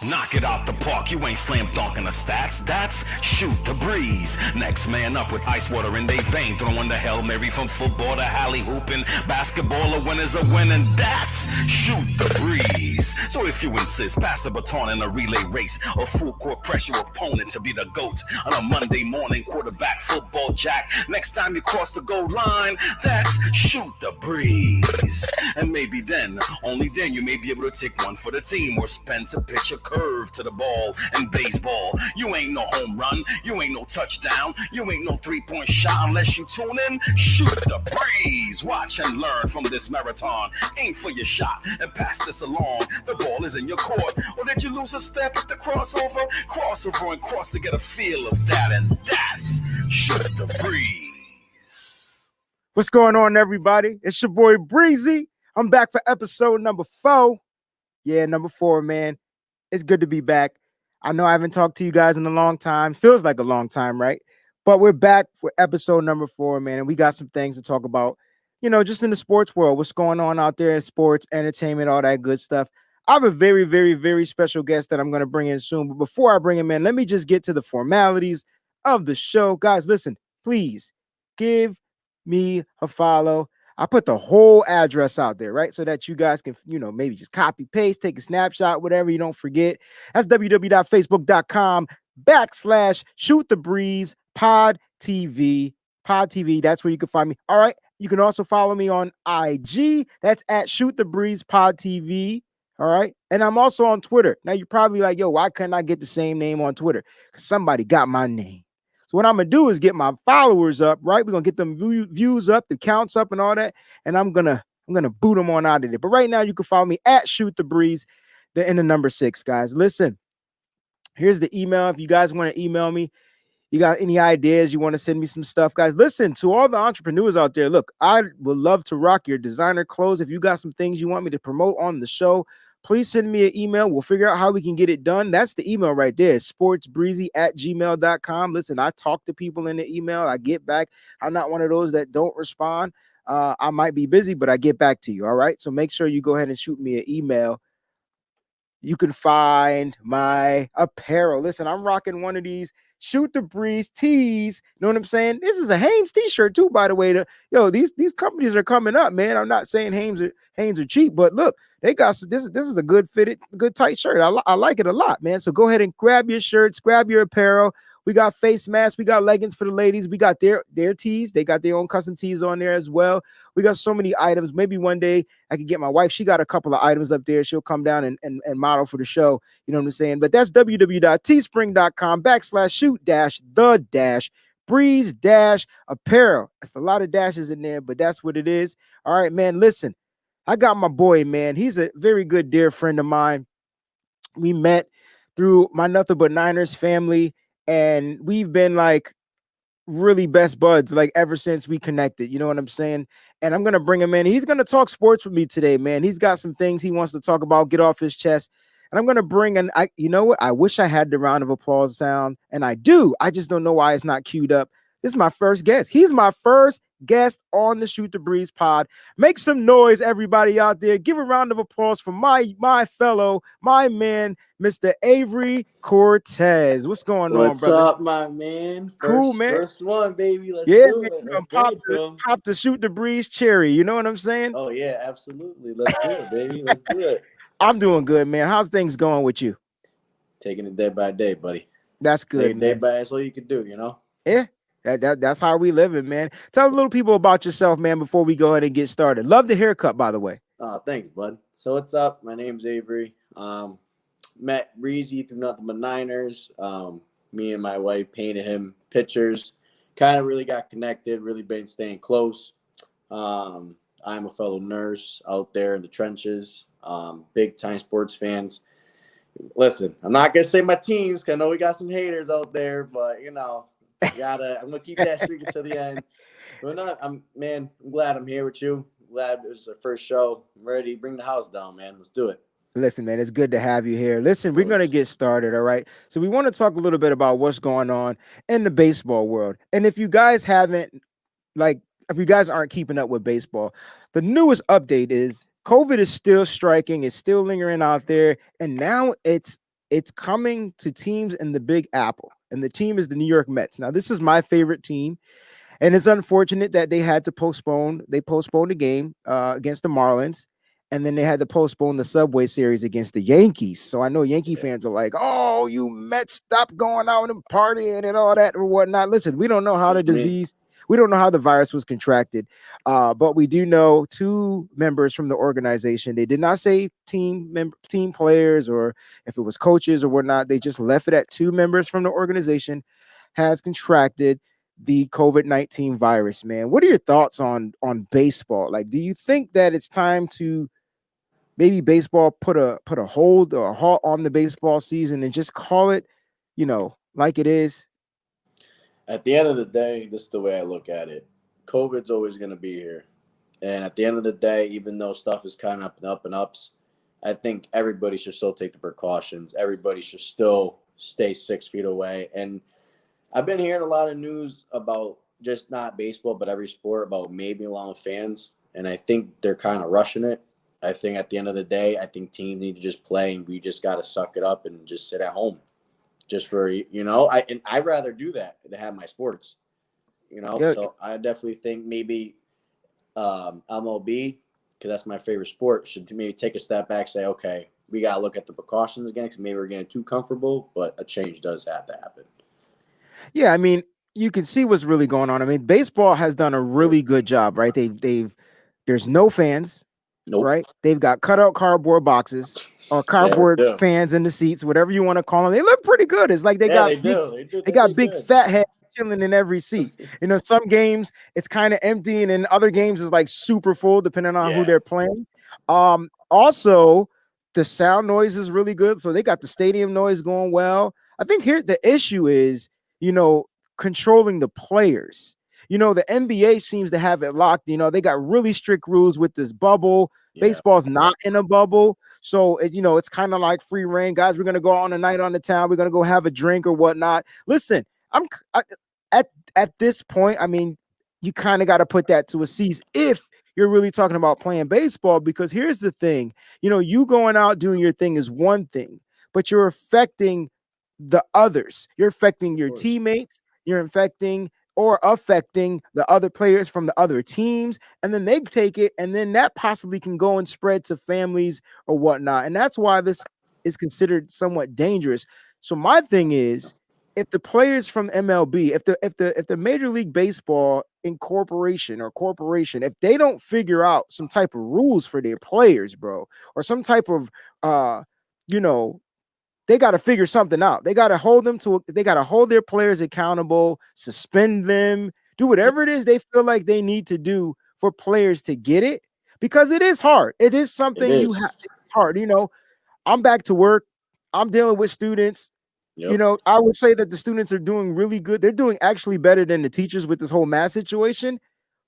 Knock it out the park, you ain't slam dunking the stats. That's shoot the breeze. Next man up with ice water in they vein, throwing the Hail Mary from football to alley hooping. Basketball, a winner's a winning. That's shoot the breeze. So if you insist, pass the baton in a relay race or full court press your opponent to be the GOAT on a Monday morning quarterback football jack. Next time you cross the goal line, that's shoot the breeze. And maybe then, only then, you may be able to take one for the team or spend to pitch a curve to the ball. In baseball, you ain't no home run, you ain't no touchdown, you ain't no three-point shot unless you tune in. Shoot the breeze. Watch and learn from this marathon. Aim for your shot and pass this along. The ball is in your court. Or did you lose a step at the crossover? Crossover and cross to get a feel of that. And that's shoot the breeze. What's going on, everybody? It's your boy Breezy. I'm back for episode number 4. Yeah, number 4, man. It's good to be back. I know I haven't talked to you guys in a long time. Feels like a long time, right? But we're back for episode number 4, man. And we got some things to talk about, just in the sports world. What's going on out there in sports, entertainment, all that good stuff. I have a very, very, very special guest that I'm going to bring in soon. But before I bring him in, let me just get to the formalities of the show. Guys, listen, please give me a follow. I put the whole address out there, right? So that you guys can, maybe just copy, paste, take a snapshot, whatever you don't forget. That's www.facebook.com/shoot the breeze pod TV. Pod TV. That's where you can find me. All right. You can also follow me on IG. That's at Shoot the Breeze Pod TV. All right. And I'm also on Twitter. Now you're probably like, yo, why couldn't I get the same name on Twitter? Because somebody got my name. So what I'm going to do is get my followers up, right? We're going to get them views up, the counts up and all that. And I'm going to boot them on out of there. But right now you can follow me at Shoot the Breeze in the number 6, guys. Listen, here's the email. If you guys want to email me, you got any ideas, you want to send me some stuff, guys, listen, to all the entrepreneurs out there, look, I would love to rock your designer clothes. If you got some things you want me to promote on the show, please send me an email. We'll figure out how we can get it done. That's the email right there, sportsbreezy@gmail.com. Listen, I talk to people in the email. I get back. I'm not one of those that don't respond. I might be busy, but I get back to you. All right. So make sure you go ahead and shoot me an email. You can find my apparel. Listen, I'm rocking one of these Shoot the Breeze tees. You know what I'm saying? This is a Hanes t-shirt too, by the way. These companies are coming up, man. I'm not saying Hanes are cheap, but look, they got this is a good fitted, good tight shirt. I like it a lot, man. So go ahead and grab your shirts, grab your apparel. We got face masks, we got leggings for the ladies, we got their tees. They got their own custom tees on there as well. We got so many items. Maybe one day I could get my wife. She got a couple of items up there. She'll come down and model for the show. You know what I'm saying? But that's www.teespring.com/shoot-the-breeze-apparel. That's a lot of dashes in there, but that's what it is. All right, man. Listen, I got my boy, man. He's a very good, dear friend of mine. We met through my Nothing But Niners family, and we've been like really best buds like ever since we connected. You know what I'm saying? And I'm gonna bring him in. He's gonna talk sports with me today, man. He's got some things he wants to talk about, get off his chest. And I'm gonna bring in. You know what? I wish I had the round of applause sound, and I do. I just don't know why it's not queued up. This is my first guest. He's my first guest on the Shoot the Breeze pod. Make some noise, everybody out there. Give a round of applause for my man, Mr. Avery Cortez. What's going on, brother? What's up, my man? Cool, man. First one, baby. Let's Yeah, do man, it. Let's bring it to him. pop the Shoot the Breeze cherry. You know what I'm saying? Oh, yeah, absolutely. Let's do it, baby. Let's do it. I'm doing good, man. How's things going with you? Taking it day by day, buddy. That's good, man. Day by day, that's all you can do, Yeah, that's how we living, man. Tell the little people about yourself, man, before we go ahead and get started. Love the haircut, by the way. Oh, thanks, bud. So what's up? My name's Avery. Met Breezy through Nothing But Niners. Me and my wife painted him pictures. Kind of really got connected, really been staying close. I'm a fellow nurse out there in the trenches. Big time sports fans. Listen, I'm not gonna say my teams because I know we got some haters out there, but I'm gonna keep that streak to the end. But I'm glad I'm here with you. Glad it was the first show. I'm ready to bring the house down, man. Let's do it. Listen, man, it's good to have you here. Listen, we're going to get started, all right? So we want to talk a little bit about what's going on in the baseball world. And if you guys aren't keeping up with baseball, the newest update is COVID is still striking. It's still lingering out there. And now it's it's coming to teams in the Big Apple, and the team is the New York Mets. Now, this is my favorite team, and it's unfortunate that they had to postpone. They postponed the game against the Marlins, and then they had to postpone the Subway Series against the Yankees. So I know Yankee fans are like, "Oh, you Mets, stop going out and partying and all that or whatnot." Listen, we don't know how the disease. We don't know how the virus was contracted, but we do know two members from the organization. They did not say team players or if it was coaches or whatnot. They just left it at two members from the organization has contracted the COVID-19 virus. Man, what are your thoughts on baseball? Like, do you think that it's time to maybe baseball put a hold or a halt on the baseball season and just call it, like it is? At the end of the day, this is the way I look at it. COVID's always going to be here. And at the end of the day, even though stuff is kind of up and ups, I think everybody should still take the precautions. Everybody should still stay 6 feet away. And I've been hearing a lot of news about just not baseball, but every sport about maybe allowing fans. And I think they're kind of rushing it. I think at the end of the day, I think teams need to just play, and we just got to suck it up and just sit at home. Just for, I'd rather do that than have my sports, Yeah. So I definitely think maybe MLB, because that's my favorite sport, should maybe take a step back, say, okay, we got to look at the precautions again because maybe we're getting too comfortable, but a change does have to happen. Yeah, I mean, you can see what's really going on. I mean, baseball has done a really good job, right? There's no fans, Nope. right? They've got cutout cardboard boxes or cardboard Yeah. fans in the seats, whatever you want to call them. They look pretty good. It's like they got big fat heads chilling in every seat. Some games it's kind of empty, and in other games it's like super full, depending on who they're playing. Also, the sound noise is really good, so they got the stadium noise going well. I think here the issue is, controlling the players. The NBA seems to have it locked. They got really strict rules with this bubble. Yeah. Baseball's not in a bubble. So, it's kind of like free reign. Guys, we're going to go on a night on the town. We're going to go have a drink or whatnot. Listen, at this point, I mean, you kind of got to put that to a cease if you're really talking about playing baseball, because here's the thing. You going out doing your thing is one thing, but you're affecting the others. You're affecting your teammates. You're affecting the other players from the other teams, and then they take it, and then that possibly can go and spread to families or whatnot. And that's why this is considered somewhat dangerous. So my thing is, if the players from MLB, if the Major League Baseball corporation, if they don't figure out some type of rules for their players, bro, or some type of they got to figure something out. They got to hold their players accountable, suspend them, do whatever it is they feel like they need to do for players to get it, because it is hard. It is something you have. It's hard. I'm back to work. I'm dealing with students. Yep. I would say that the students are doing really good. They're doing actually better than the teachers with this whole math situation.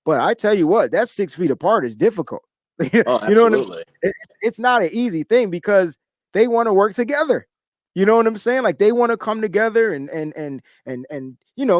But I tell you what, that 6 feet apart is difficult. Oh, absolutely. What I'm saying? It's not an easy thing because they want to work together. You know what I'm saying? Like they want to come together and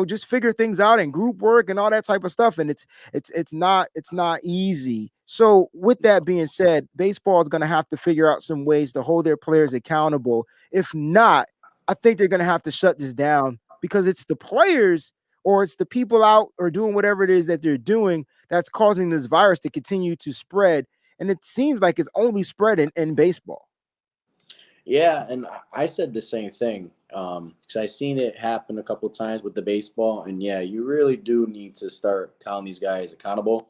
just figure things out and group work and all that type of stuff. And it's not easy. So with that being said, baseball is going to have to figure out some ways to hold their players accountable. If not, I think they're going to have to shut this down, because it's the players or it's the people out or doing whatever it is that they're doing that's causing this virus to continue to spread. And it seems like it's only spread in baseball. Yeah, and I said the same thing because I seen it happen a couple of times with the baseball, and yeah, you really do need to start calling these guys accountable.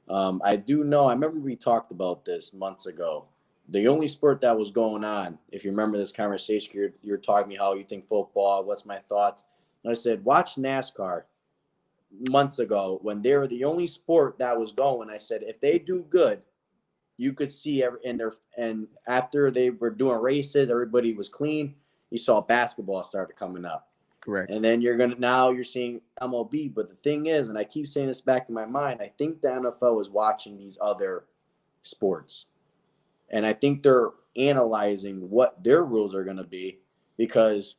I do know. I remember we talked about this months ago. The only sport that was going on, if you remember this conversation, you're talking to me how you think football. What's my thoughts? And I said, watch NASCAR months ago when they were the only sport that was going. I said, if they do good, you could see and after they were doing races, everybody was clean. You saw basketball started coming up. Correct. And then you're seeing MLB. But the thing is, and I keep saying this back in my mind, I think the NFL is watching these other sports. And I think they're analyzing what their rules are going to be, because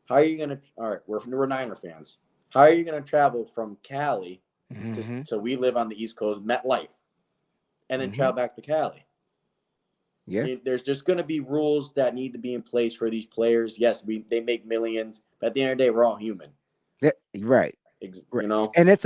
how are you going to – all right, we're Niner fans. How are you going to travel from Cali so we live on the East Coast, MetLife, and then travel back to Cali? Yeah. There's just going to be rules that need to be in place for these players. Yes, they make millions, but at the end of the day, we're all human. Yeah, right. Right. You know, And it's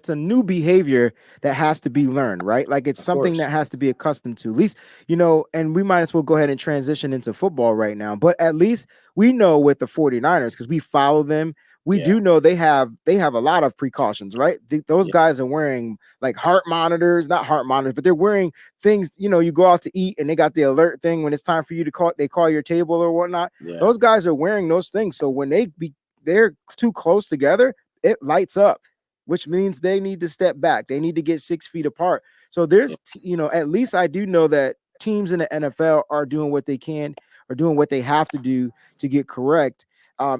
a new behavior that has to be learned, right? Like it's of something course. that has to be accustomed to. At least, and we might as well go ahead and transition into football right now. But at least we know with the 49ers, because we follow them, we Yeah. do know they have a lot of precautions, right? Those Yeah. guys are wearing like heart monitors, not heart monitors, but they're wearing things, you go out to eat and they got the alert thing when it's time for you to call, they call your table or whatnot. Yeah. Those guys are wearing those things. So when they're too close together, it lights up, which means they need to step back. They need to get 6 feet apart. So there's, at least I do know that teams in the NFL are doing what they can, or doing what they have to do to get correct.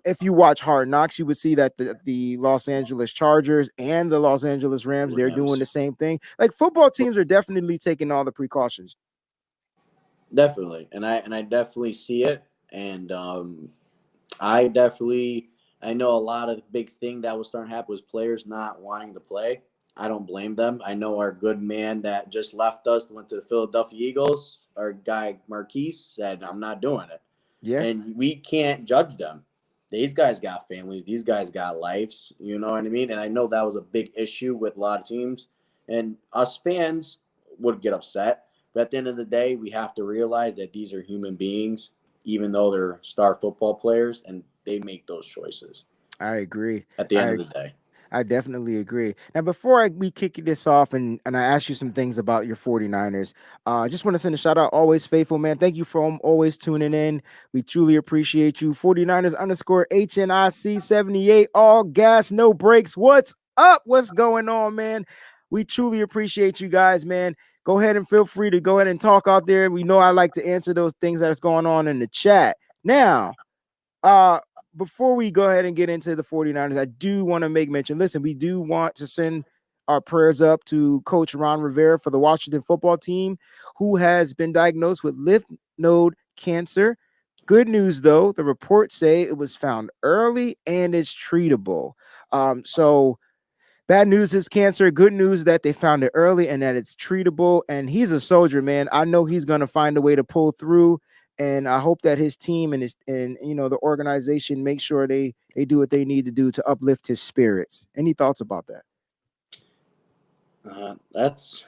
If you watch Hard Knocks, you would see that the Los Angeles Chargers and the Los Angeles Rams, they're doing the same thing. Like football teams are definitely taking all the precautions. Definitely, and I definitely see it, and I know a lot of the big thing that was starting to happen was players not wanting to play. I don't blame them. I know our good man that just left us, went to the Philadelphia Eagles, our guy Marquise, said, I'm not doing it. Yeah. And we can't judge them. These guys got families. These guys got lives. You know what I mean? And I know that was a big issue with a lot of teams. And us fans would get upset. But at the end of the day, we have to realize that these are human beings, even though they're star football players, and they make those choices. I agree. At the end of the day. I definitely agree. Now, before we kick this off and I ask you some things about your 49ers, I just want to send a shout out. Always faithful, man. Thank you for always tuning in. We truly appreciate you. 49ers _ HNIC 78. All gas, no brakes. What's up? What's going on, man? We truly appreciate you guys, man. Go ahead and feel free to go ahead and talk out there. We know I like to answer those things that's going on in the chat. Now, before we go ahead and get into the 49ers, I do want to make mention. Listen, we do want to send our prayers up to Coach Ron Rivera for the Washington football team, who has been diagnosed with lymph node cancer. Good news, though, the reports say it was found early and it's treatable. So bad news is cancer. Good news that they found it early and that it's treatable. And he's a soldier, man. I know he's going to find a way to pull through. And I hope that his team and the organization make sure they do what they need to do to uplift his spirits. Any thoughts about that? That's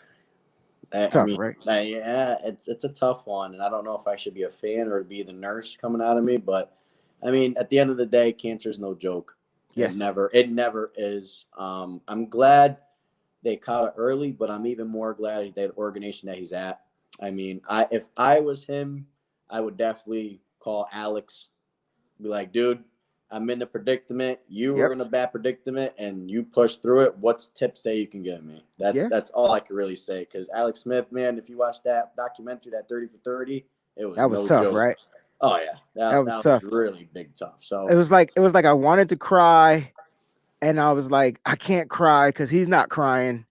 tough, right? Yeah, it's a tough one, and I don't know if I should be a fan or be the nurse coming out of me. But I mean, at the end of the day, cancer is no joke. Yes, it never is. I'm glad they caught it early, but I'm even more glad the organization that he's at. I mean, if I was him, I would definitely call Alex, be like, dude, I'm in the predicament. You were in a bad predicament, and you pushed through it. What's tips that you can give me? That's all I can really say. Because Alex Smith, man, if you watch that documentary, that 30 for 30, that was tough, joke. right? Oh yeah, that was tough. Really big tough. So it was like I wanted to cry, and I was like, I can't cry because he's not crying.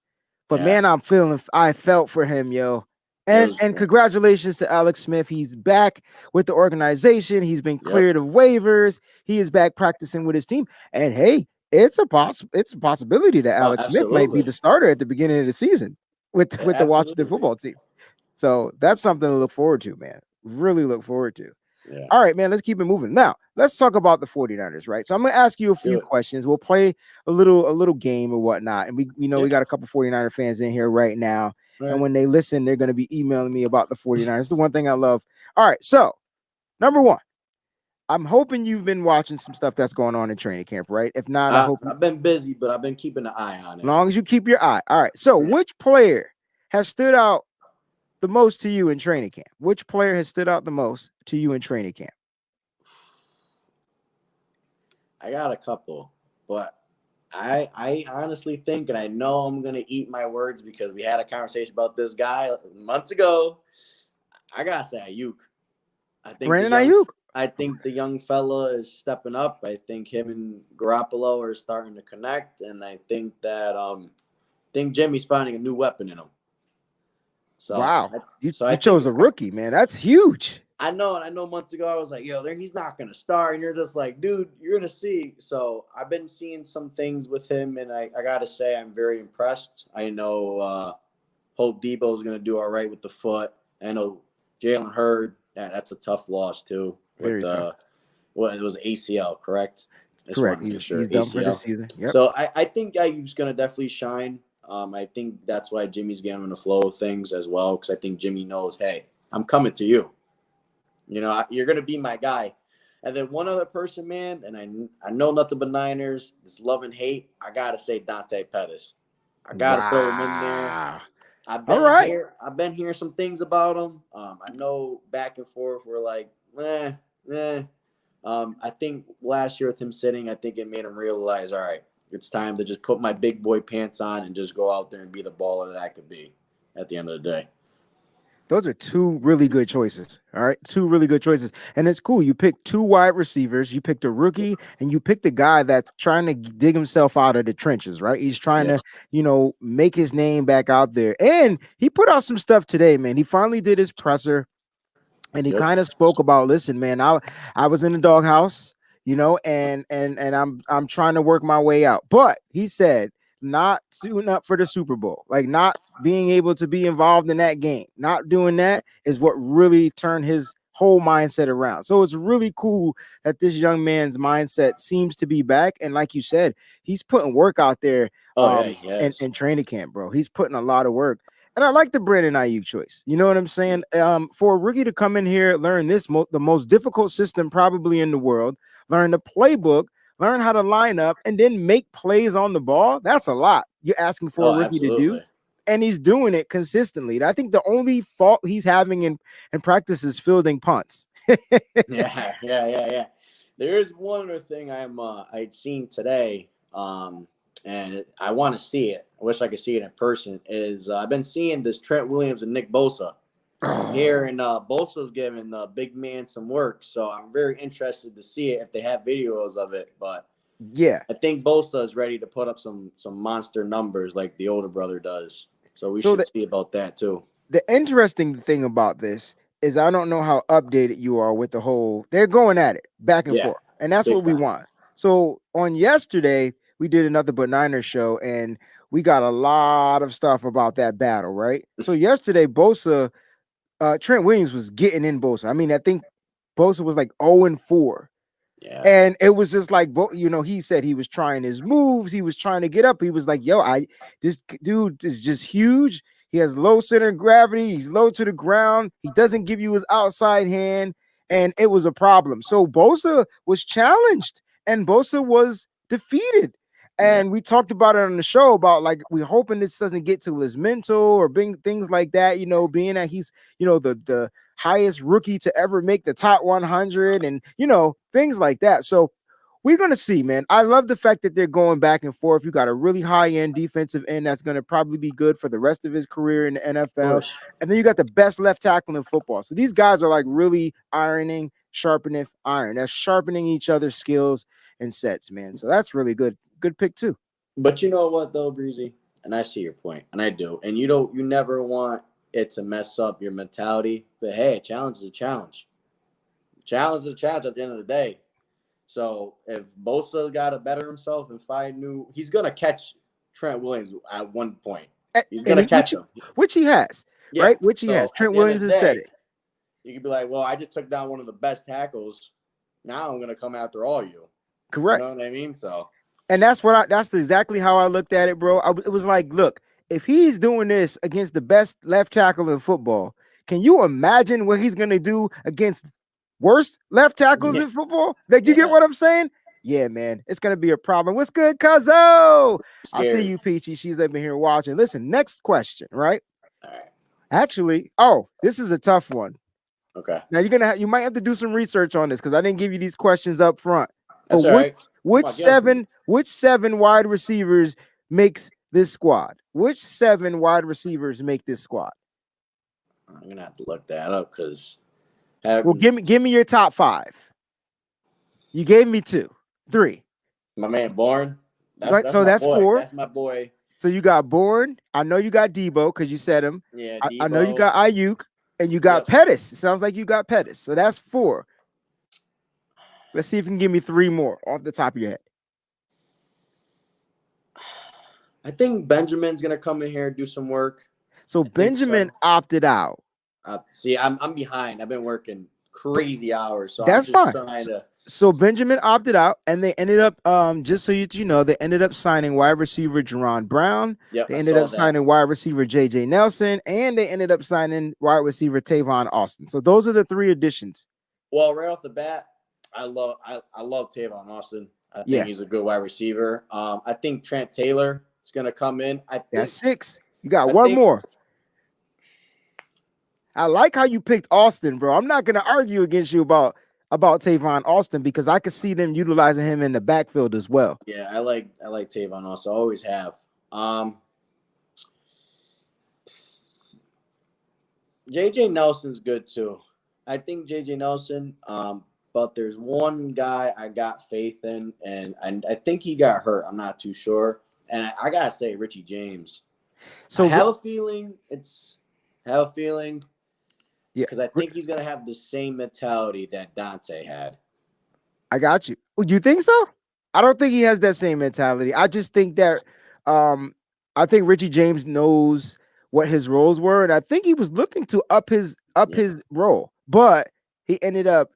But man, I felt for him, yo. And congratulations to Alex Smith. He's back with the organization. He's been cleared of waivers. He is back practicing with his team. And hey, it's a possibility that Alex Smith might be the starter at the beginning of the season with the Washington football team. So that's something to look forward to, man. Really look forward to. Yeah. All right, man, let's keep it moving. Now, let's talk about the 49ers, right? So I'm going to ask you a few questions. We'll play a little game or whatnot. And we got a couple 49er fans in here right now. Right. And when they listen, they're going to be emailing me about the 49ers. It's the one thing I love. All right, so number one, I'm hoping you've been watching some stuff that's going on in training camp, right? If not, I hope I've been busy, but I've been keeping an eye on it. As long as you keep your eye. All right, so which player has stood out the most to you in training camp? Which player has stood out the most to you in training camp? I got a couple, but I honestly think, and I know I'm going to eat my words because we had a conversation about this guy months ago. I got to say Ayuk. Brandon Ayuk. I think the young fella is stepping up. I think him and Garoppolo are starting to connect, and I think that Jimmy's finding a new weapon in him. So wow, you chose a rookie, man. That's huge. I know, and I know months ago I was like, yo, he's not going to start. And you're just like, dude, you're going to see. So I've been seeing some things with him, and I got to say I'm very impressed. I know Hope Debo is going to do all right with the foot. I know Jalen Hurd, that's a tough loss too. Very With tough. well, it was ACL, correct? Just Correct. wanted to make sure He's done for the ACL. season. Yep. So I think Ayuk's going to definitely shine. I think that's why Jimmy's getting in the flow of things as well, because I think Jimmy knows, hey, I'm coming to you. You know, you're going to be my guy. And then one other person, man, and I know nothing but Niners, this love and hate, I got to say Dante Pettis. I got to throw him in there. Wow. I've been hearing some things about him. I know back and forth we're like, I think last year with him sitting, I think it made him realize, all right, it's time to just put my big boy pants on and just go out there and be the baller that I could be at the end of the day. Those are two really good choices. All right. Two really good choices. And it's cool. You picked two wide receivers. You picked a rookie and you picked a guy that's trying to dig himself out of the trenches, right? He's trying to, make his name back out there. And he put out some stuff today, man. He finally did his presser and he kind of spoke about, listen, man, I was in the doghouse, and I'm trying to work my way out. But he said, not suiting up for the Super Bowl, like not being able to be involved in that game, not doing that is what really turned his whole mindset around. So it's really cool that this young man's mindset seems to be back. And like you said, he's putting work out there in training camp, bro. He's putting a lot of work. And I like the Brandon Ayuk choice. You know what I'm saying? For a rookie to come in here, learn the most difficult system probably in the world, learn the playbook, learn how to line up, and then make plays on the ball. That's a lot you're asking for a rookie to do. And he's doing it consistently. And I think the only fault he's having in practice is fielding punts. Yeah. There is one other thing I'd seen today, and I want to see it. I wish I could see it in person. Is I've been seeing this Trent Williams and Nick Bosa here, and Bosa's giving the big man some work. So I'm very interested to see it if they have videos of it. But yeah, I think Bosa is ready to put up some monster numbers like the older brother does. So we should see about that too. The interesting thing about this is I don't know how updated you are with the whole. They're going at it back and forth, and that's what we want. So on yesterday, we did another But Niners show, and we got a lot of stuff about that battle, right? So yesterday, Bosa. Trent Williams was getting in Bosa. I mean, I think Bosa was like 0-4. Yeah. And it was just like, he said he was trying his moves. He was trying to get up. He was like, this dude is just huge. He has low center of gravity. He's low to the ground. He doesn't give you his outside hand. And it was a problem. So Bosa was challenged and Bosa was defeated. And we talked about it on the show about like we're hoping this doesn't get to his mental or being things like that, being that he's, the highest rookie to ever make the top 100 and, things like that. So we're going to see, man. I love the fact that they're going back and forth. You got a really high-end defensive end that's going to probably be good for the rest of his career in the NFL. And then you got the best left tackle in football. So these guys are like really sharpening iron. That's sharpening each other's skills and sets, man. So that's really good. Good pick too. But you know what though, Breezy? And I see your point, and I do. And you never want it to mess up your mentality. But hey, a challenge is a challenge. Challenge is a challenge at the end of the day. So if Bosa got to better himself and he's gonna catch Trent Williams at one point. He's gonna catch him. Which he has, right? Which he has. Trent Williams has said it. You could be like, well, I just took down one of the best tackles. Now I'm gonna come after all you. Correct. You know what I mean? So. And that's exactly how I looked at it, bro. It was like, look, if he's doing this against the best left tackle in football, can you imagine what he's going to do against worst left tackles in football? Like, you get what I'm saying? Yeah, man, it's going to be a problem. What's good, Cuzzo? I see you, Peachy. She's up in here watching. Listen, next question, right? All right. Actually, this is a tough one. Okay. Now you might have to do some research on this because I didn't give you these questions up front. That's all right. Which seven wide receivers makes this squad? Which 7 wide receivers make this squad? I'm gonna have to look that up because. Well, give me your top 5. You gave me 2, 3. My man Bourne. That's 4. That's my boy. So you got Bourne. I know you got Debo because you said him. Yeah, I know you got Ayuk and you got Pettis. It sounds like you got Pettis. So that's 4. Let's see if you can give me 3 more off the top of your head. I think Benjamin's going to come in here and do some work. So Benjamin opted out. See, I'm behind. I've been working crazy hours, so I'm That's just fine. trying to. So Benjamin opted out, and they ended up, just so you know, they ended up signing wide receiver Jerron Brown. Yep, They I ended saw up that. signing wide receiver JJ Nelson, and they ended up signing wide receiver Tavon Austin. So those are the 3 additions. Well, right off the bat, I love Tavon Austin. I Yeah. think he's a good wide receiver. I think Trent Taylor is going to come in. That's 6. You got I one think- more. I like how you picked Austin, bro. I'm not going to argue against you about Tavon Austin because I could see them utilizing him in the backfield as well. Yeah, I like Tavon Austin. I always have. JJ Nelson's good too. I think JJ Nelson. But there's one guy I got faith in, and I think he got hurt. I'm not too sure. And I gotta say, Richie James. So I have a feeling. Yeah, because I think he's gonna have the same mentality that Dante had. I got you. You think so? I don't think he has that same mentality. I just think that I think Richie James knows what his roles were, and I think he was looking to up his role, but he ended up,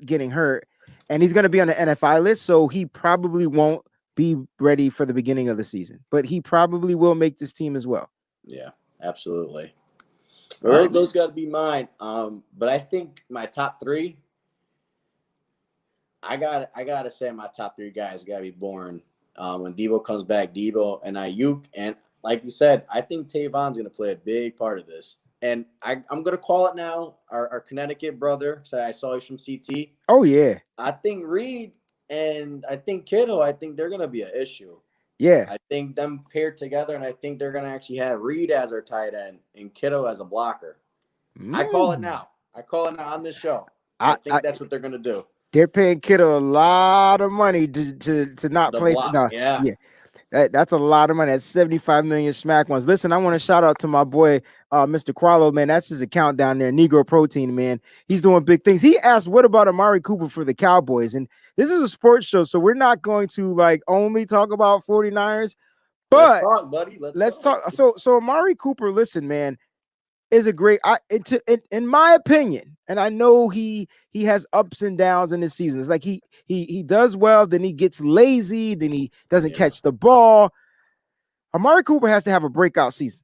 getting hurt, and he's going to be on the NFI list, so he probably won't be ready for the beginning of the season, but he probably will make this team as well. Yeah, absolutely. Well, those got to be mine. But I think my top 3. I gotta say my top 3 guys gotta be born when Debo comes back. Debo and Ayuk, and like you said, I think Tavon's gonna play a big part of this. And I'm gonna call it now. Our Connecticut brother, so I saw he's from CT. Oh yeah. I think Reed and I think Kittle. I think they're gonna be an issue. Yeah. I think them paired together, and I think they're gonna actually have Reed as our tight end and Kittle as a blocker. I call it now. On this show. I think that's what they're gonna do. They're paying Kittle a lot of money to not play. No, yeah. That's a lot of money. That's 75 million smack ones. Listen, I want to shout out to my boy, Mr. Qualo, man. That's his account down there, Negro Protein, man. He's doing big things. He asked, what about Amari Cooper for the Cowboys? And this is a sports show, so we're not going to only talk about 49ers. But let's talk, buddy. Let's talk. So Amari Cooper, listen, man, is a great, in my opinion, and I know he has ups and downs in this season. It's like he does well, then he gets lazy, then he doesn't catch the ball. Amari Cooper has to have a breakout season.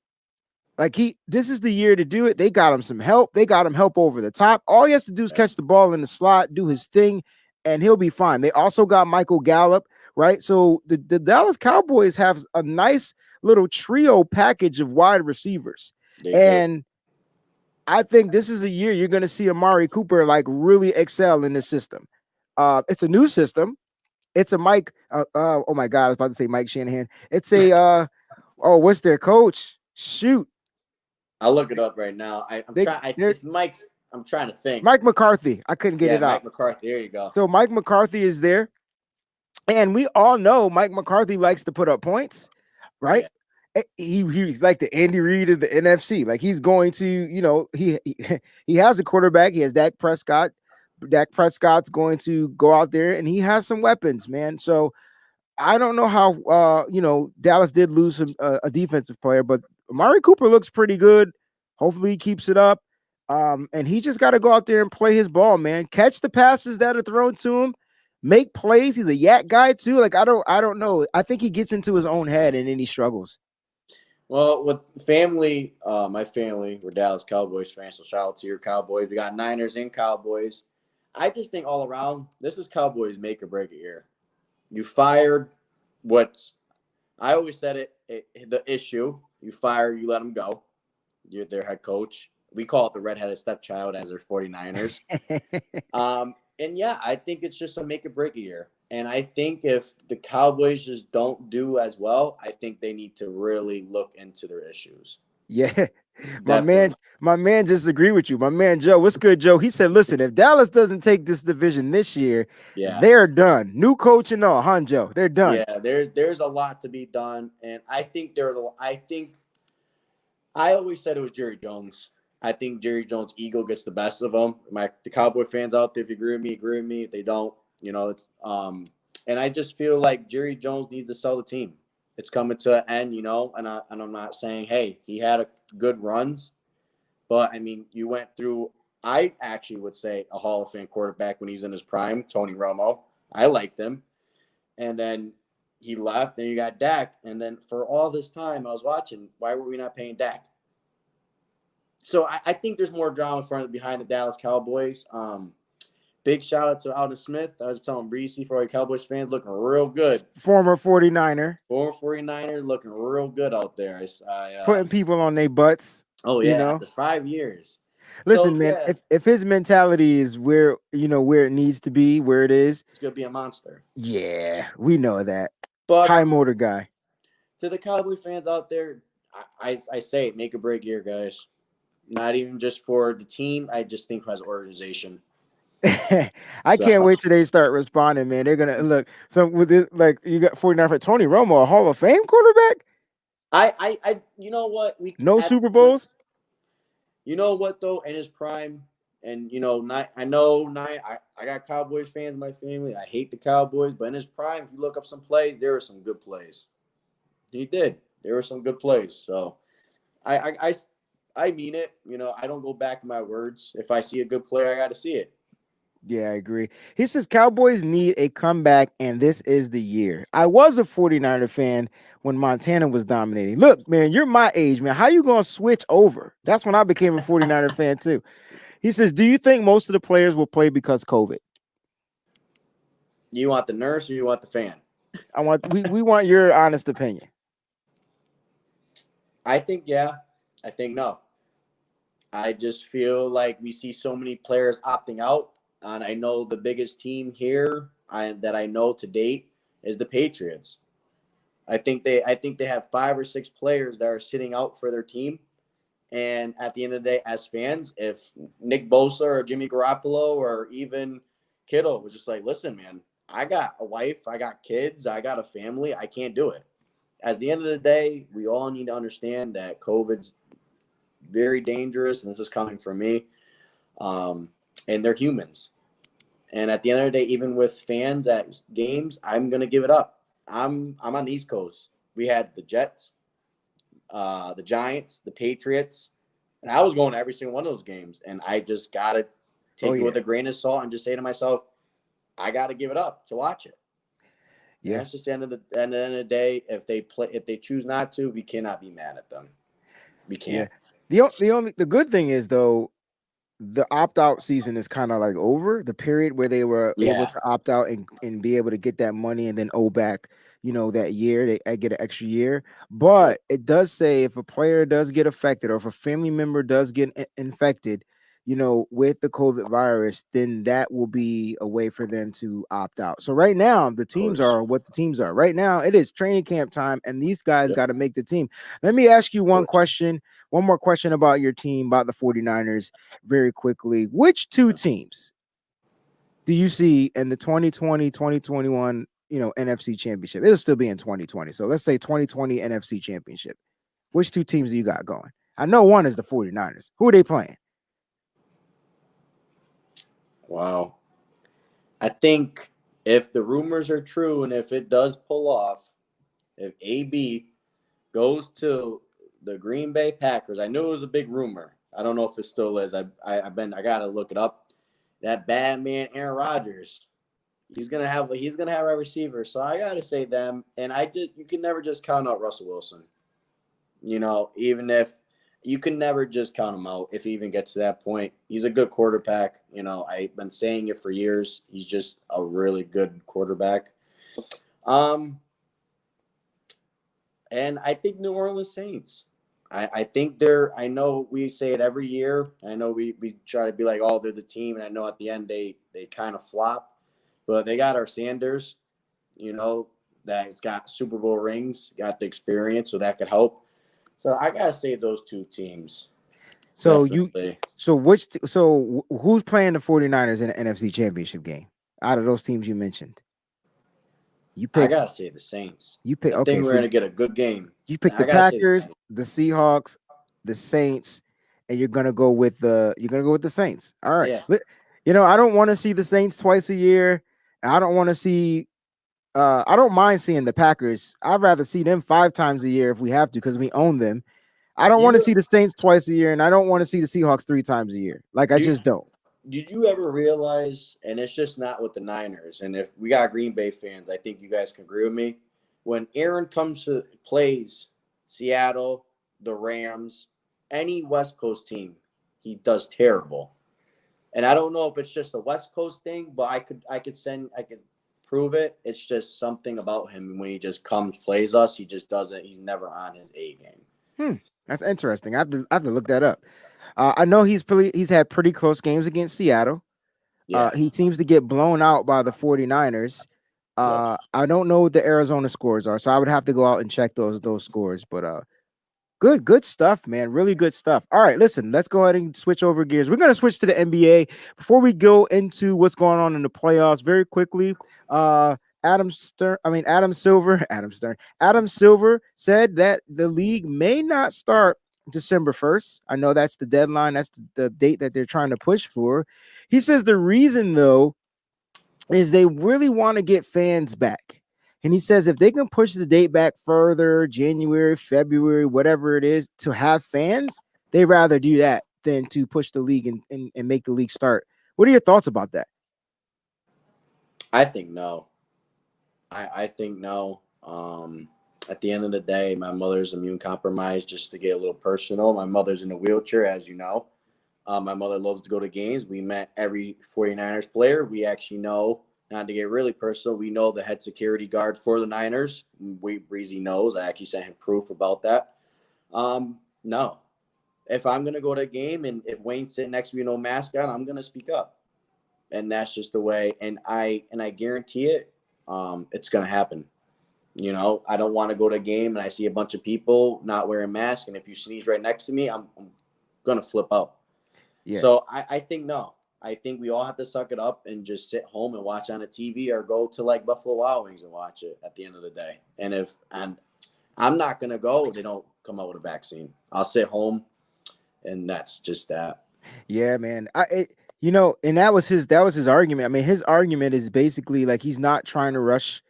This is the year to do it. They got him some help. They got him help over the top. All he has to do is catch the ball in the slot, do his thing, and he'll be fine. They also got Michael Gallup, right? So the Dallas Cowboys have a nice little trio package of wide receivers. And I think this is a year you're going to see Amari Cooper really excel in this system. It's a new system. It's a Mike. Oh my God, I was about to say Mike Shanahan. It's a what's their coach? Shoot, I'll look it up right now. It's Mike's. I'm trying to think. Mike McCarthy. I couldn't get it out. Mike McCarthy. There you go. So Mike McCarthy is there, and we all know Mike McCarthy likes to put up points, right? Yeah. He's like the Andy Reid of the NFC. He's going to, he has a quarterback. He has Dak Prescott. Dak Prescott's going to go out there, and he has some weapons, man. So I don't know how, Dallas did lose a defensive player, but Amari Cooper looks pretty good. Hopefully he keeps it up. And he just got to go out there and play his ball, man. Catch the passes that are thrown to him. Make plays. He's a yak guy too. I don't know. I think he gets into his own head and then he struggles. Well, with family, my family, we're Dallas Cowboys fans, so shout out to your Cowboys. We got Niners and Cowboys. I just think all around, this is Cowboys make or break it year. You fired I always said the issue. You fire, you let them go. You're their head coach. We call it the redheaded stepchild as their 49ers. And yeah, I think it's just a make or break a year. And I think if the Cowboys just don't do as well, I think they need to really look into their issues. Yeah. My man just agreed with you. My man Joe, what's good, Joe? He said, listen, if Dallas doesn't take this division this year, they're done. New coach and all, huh, Joe? They're done. Yeah, there's a lot to be done. And I think I always said it was Jerry Jones. I think Jerry Jones' ego gets the best of him. The Cowboy fans out there, if you agree with me, agree with me. If they don't, and I just feel like Jerry Jones needs to sell the team. It's coming to an end, and I'm not saying, hey, he had good runs, But I mean, you went through, I actually would say, a Hall of Fame quarterback when he was in his prime, Tony Romo. I liked him. And then he left, then you got Dak. And then for all this time I was watching, why were we not paying Dak? So I think there's more drama behind the Dallas Cowboys. Big shout out to Alden Smith. I was telling Reese for our Cowboys fans, looking real good. Former 49er. Former 49er looking real good out there. Putting people on their butts. Oh, you yeah, know? after 5 years. Listen, So, man, yeah, if his mentality is where it needs to be, where it is, it's going to be a monster. yeah, we know that. But High motor guy. to the Cowboy fans out there, I say make or break year, guys. Not even just for the team. I just think as an organization. I can't wait till they start responding, man. They're gonna look. So with it, like you got 49 for Tony Romo, a Hall of Fame quarterback. I you know what, No Super Bowls. You know what though, in his prime, and I got Cowboys fans in my family. I hate the Cowboys, but in his prime, if you look up some plays, there were some good plays. He did. There were some good plays. So I mean it. I don't go back to my words. If I see a good player, I got to see it. Yeah, I agree. He says Cowboys need a comeback, and this is the year. I was a 49er fan when Montana was dominating. Look, man, you're my age, man. How you going to switch over? That's when I became a 49er fan, too. He says, do you think most of the players will play because COVID? You want the nurse or you want the fan? We want your honest opinion. I think, yeah. I think no. I just feel like we see so many players opting out. And I know the biggest team here that I know to date is the Patriots. I think they have 5 or 6 players that are sitting out for their team. And at the end of the day, as fans, if Nick Bosa or Jimmy Garoppolo or even Kittle was just like, listen, man, I got a wife, I got kids, I got a family, I can't do it. At the end of the day, we all need to understand that COVID's very dangerous, and this is coming from me. And they're humans. And at the end of the day, even with fans at games, I'm going to give it up. I'm on the East Coast. We had the Jets, the Giants, the Patriots, and I was going to every single one of those games. And I just got to take it with a grain of salt and just say to myself, I got to give it up to watch it. Yeah, and that's just the end of the day. If they choose not to, we cannot be mad at them. We can't. Yeah. The good thing is though, the opt-out season is kind of like over. The period where they were able to opt out and be able to get that money and then owe back, that year, they get an extra year. But it does say if a player does get affected or if a family member does get infected, with the COVID virus, then that will be a way for them to opt out. So right now, the teams are what the teams are. Right now, it is training camp time, and these guys got to make the team. Let me ask you one more question about your team, about the 49ers, very quickly. Which 2 teams do you see in the 2020, 2021, NFC championship? It'll still be in 2020. So let's say 2020 NFC championship. Which 2 teams do you got going? I know one is the 49ers. Who are they playing? Wow. I think if the rumors are true and if it does pull off, if AB goes to the Green Bay Packers, I knew it was a big rumor. I don't know if it still is. I got to look it up. That bad man Aaron Rodgers, he's gonna have a receiver. So I got to say them. And you can never just count out Russell Wilson. Even if you can never just count him out if he even gets to that point. He's a good quarterback. I've been saying it for years. He's just a really good quarterback. And I think New Orleans Saints. I think I know we say it every year. I know we try to be like, oh, they're the team. And I know at the end they kind of flop. But they got our Sanders, that's got Super Bowl rings, got the experience, so that could help. So I gotta say those 2 teams. So definitely. Who's playing the 49ers in the NFC Championship game out of those teams you mentioned? I gotta say the Saints. You pick. I think we're gonna get a good game. You pick the Packers, the Seahawks, the Saints, and you're gonna go with the Saints. All right. Yeah. I don't want to see the Saints twice a year. I don't want to see. I don't mind seeing the Packers. I'd rather see them 5 times a year if we have to because we own them. I don't Do want to you see the Saints twice a year, and I don't want to see the Seahawks 3 times a year. Like, I do just don't. did you ever realize, and it's just not with the Niners, and if we got Green Bay fans, I think you guys can agree with me. When Aaron comes to plays Seattle, the Rams, any West Coast team, he does terrible. And I don't know if it's just a West Coast thing, but I could prove it. It's just something about him when he just comes, plays us, he just doesn't, he's never on his A game. That's interesting. I have to look that up. I know he's had pretty close games against Seattle. Yeah. He seems to get blown out by the 49ers. Yes. I don't know what the Arizona scores are, so I would have to go out and check those scores. But good stuff, man. Really good stuff. All right, listen, let's go ahead and switch over gears. We're going to switch to the NBA. Before we go into what's going on in the playoffs, very quickly, Adam Silver said that the league may not start December 1st. I know that's the deadline. That's the date that they're trying to push for. He says the reason, though, is they really want to get fans back. And he says if they can push the date back further, January, February, whatever it is, to have fans, they'd rather do that than to push the league and make the league start. What are your thoughts about that? I think no. I think no. At the end of the day, my mother's immune compromised. Just to get a little personal, my mother's in a wheelchair, as you know. My mother loves to go to games. We met every 49ers player. We actually know, not to get really personal, we know the head security guard for the Niners. Breezy knows. I actually sent him proof about that. No. If I'm going to go to a game and if Wayne's sitting next to me, no mask on, I'm going to speak up. And that's just the way. And I guarantee it, it's going to happen. You know, I don't want to go to a game and I see a bunch of people not wearing masks. And if you sneeze right next to me, I'm going to flip out. Yeah. So I think no. I think we all have to suck it up and just sit home and watch on a TV or go to like Buffalo Wild Wings and watch it at the end of the day. And if I'm not going to go, they don't come out with a vaccine. I'll sit home, and that's just that. Yeah, man. And that was his argument. I mean, his argument is basically like he's not trying to rush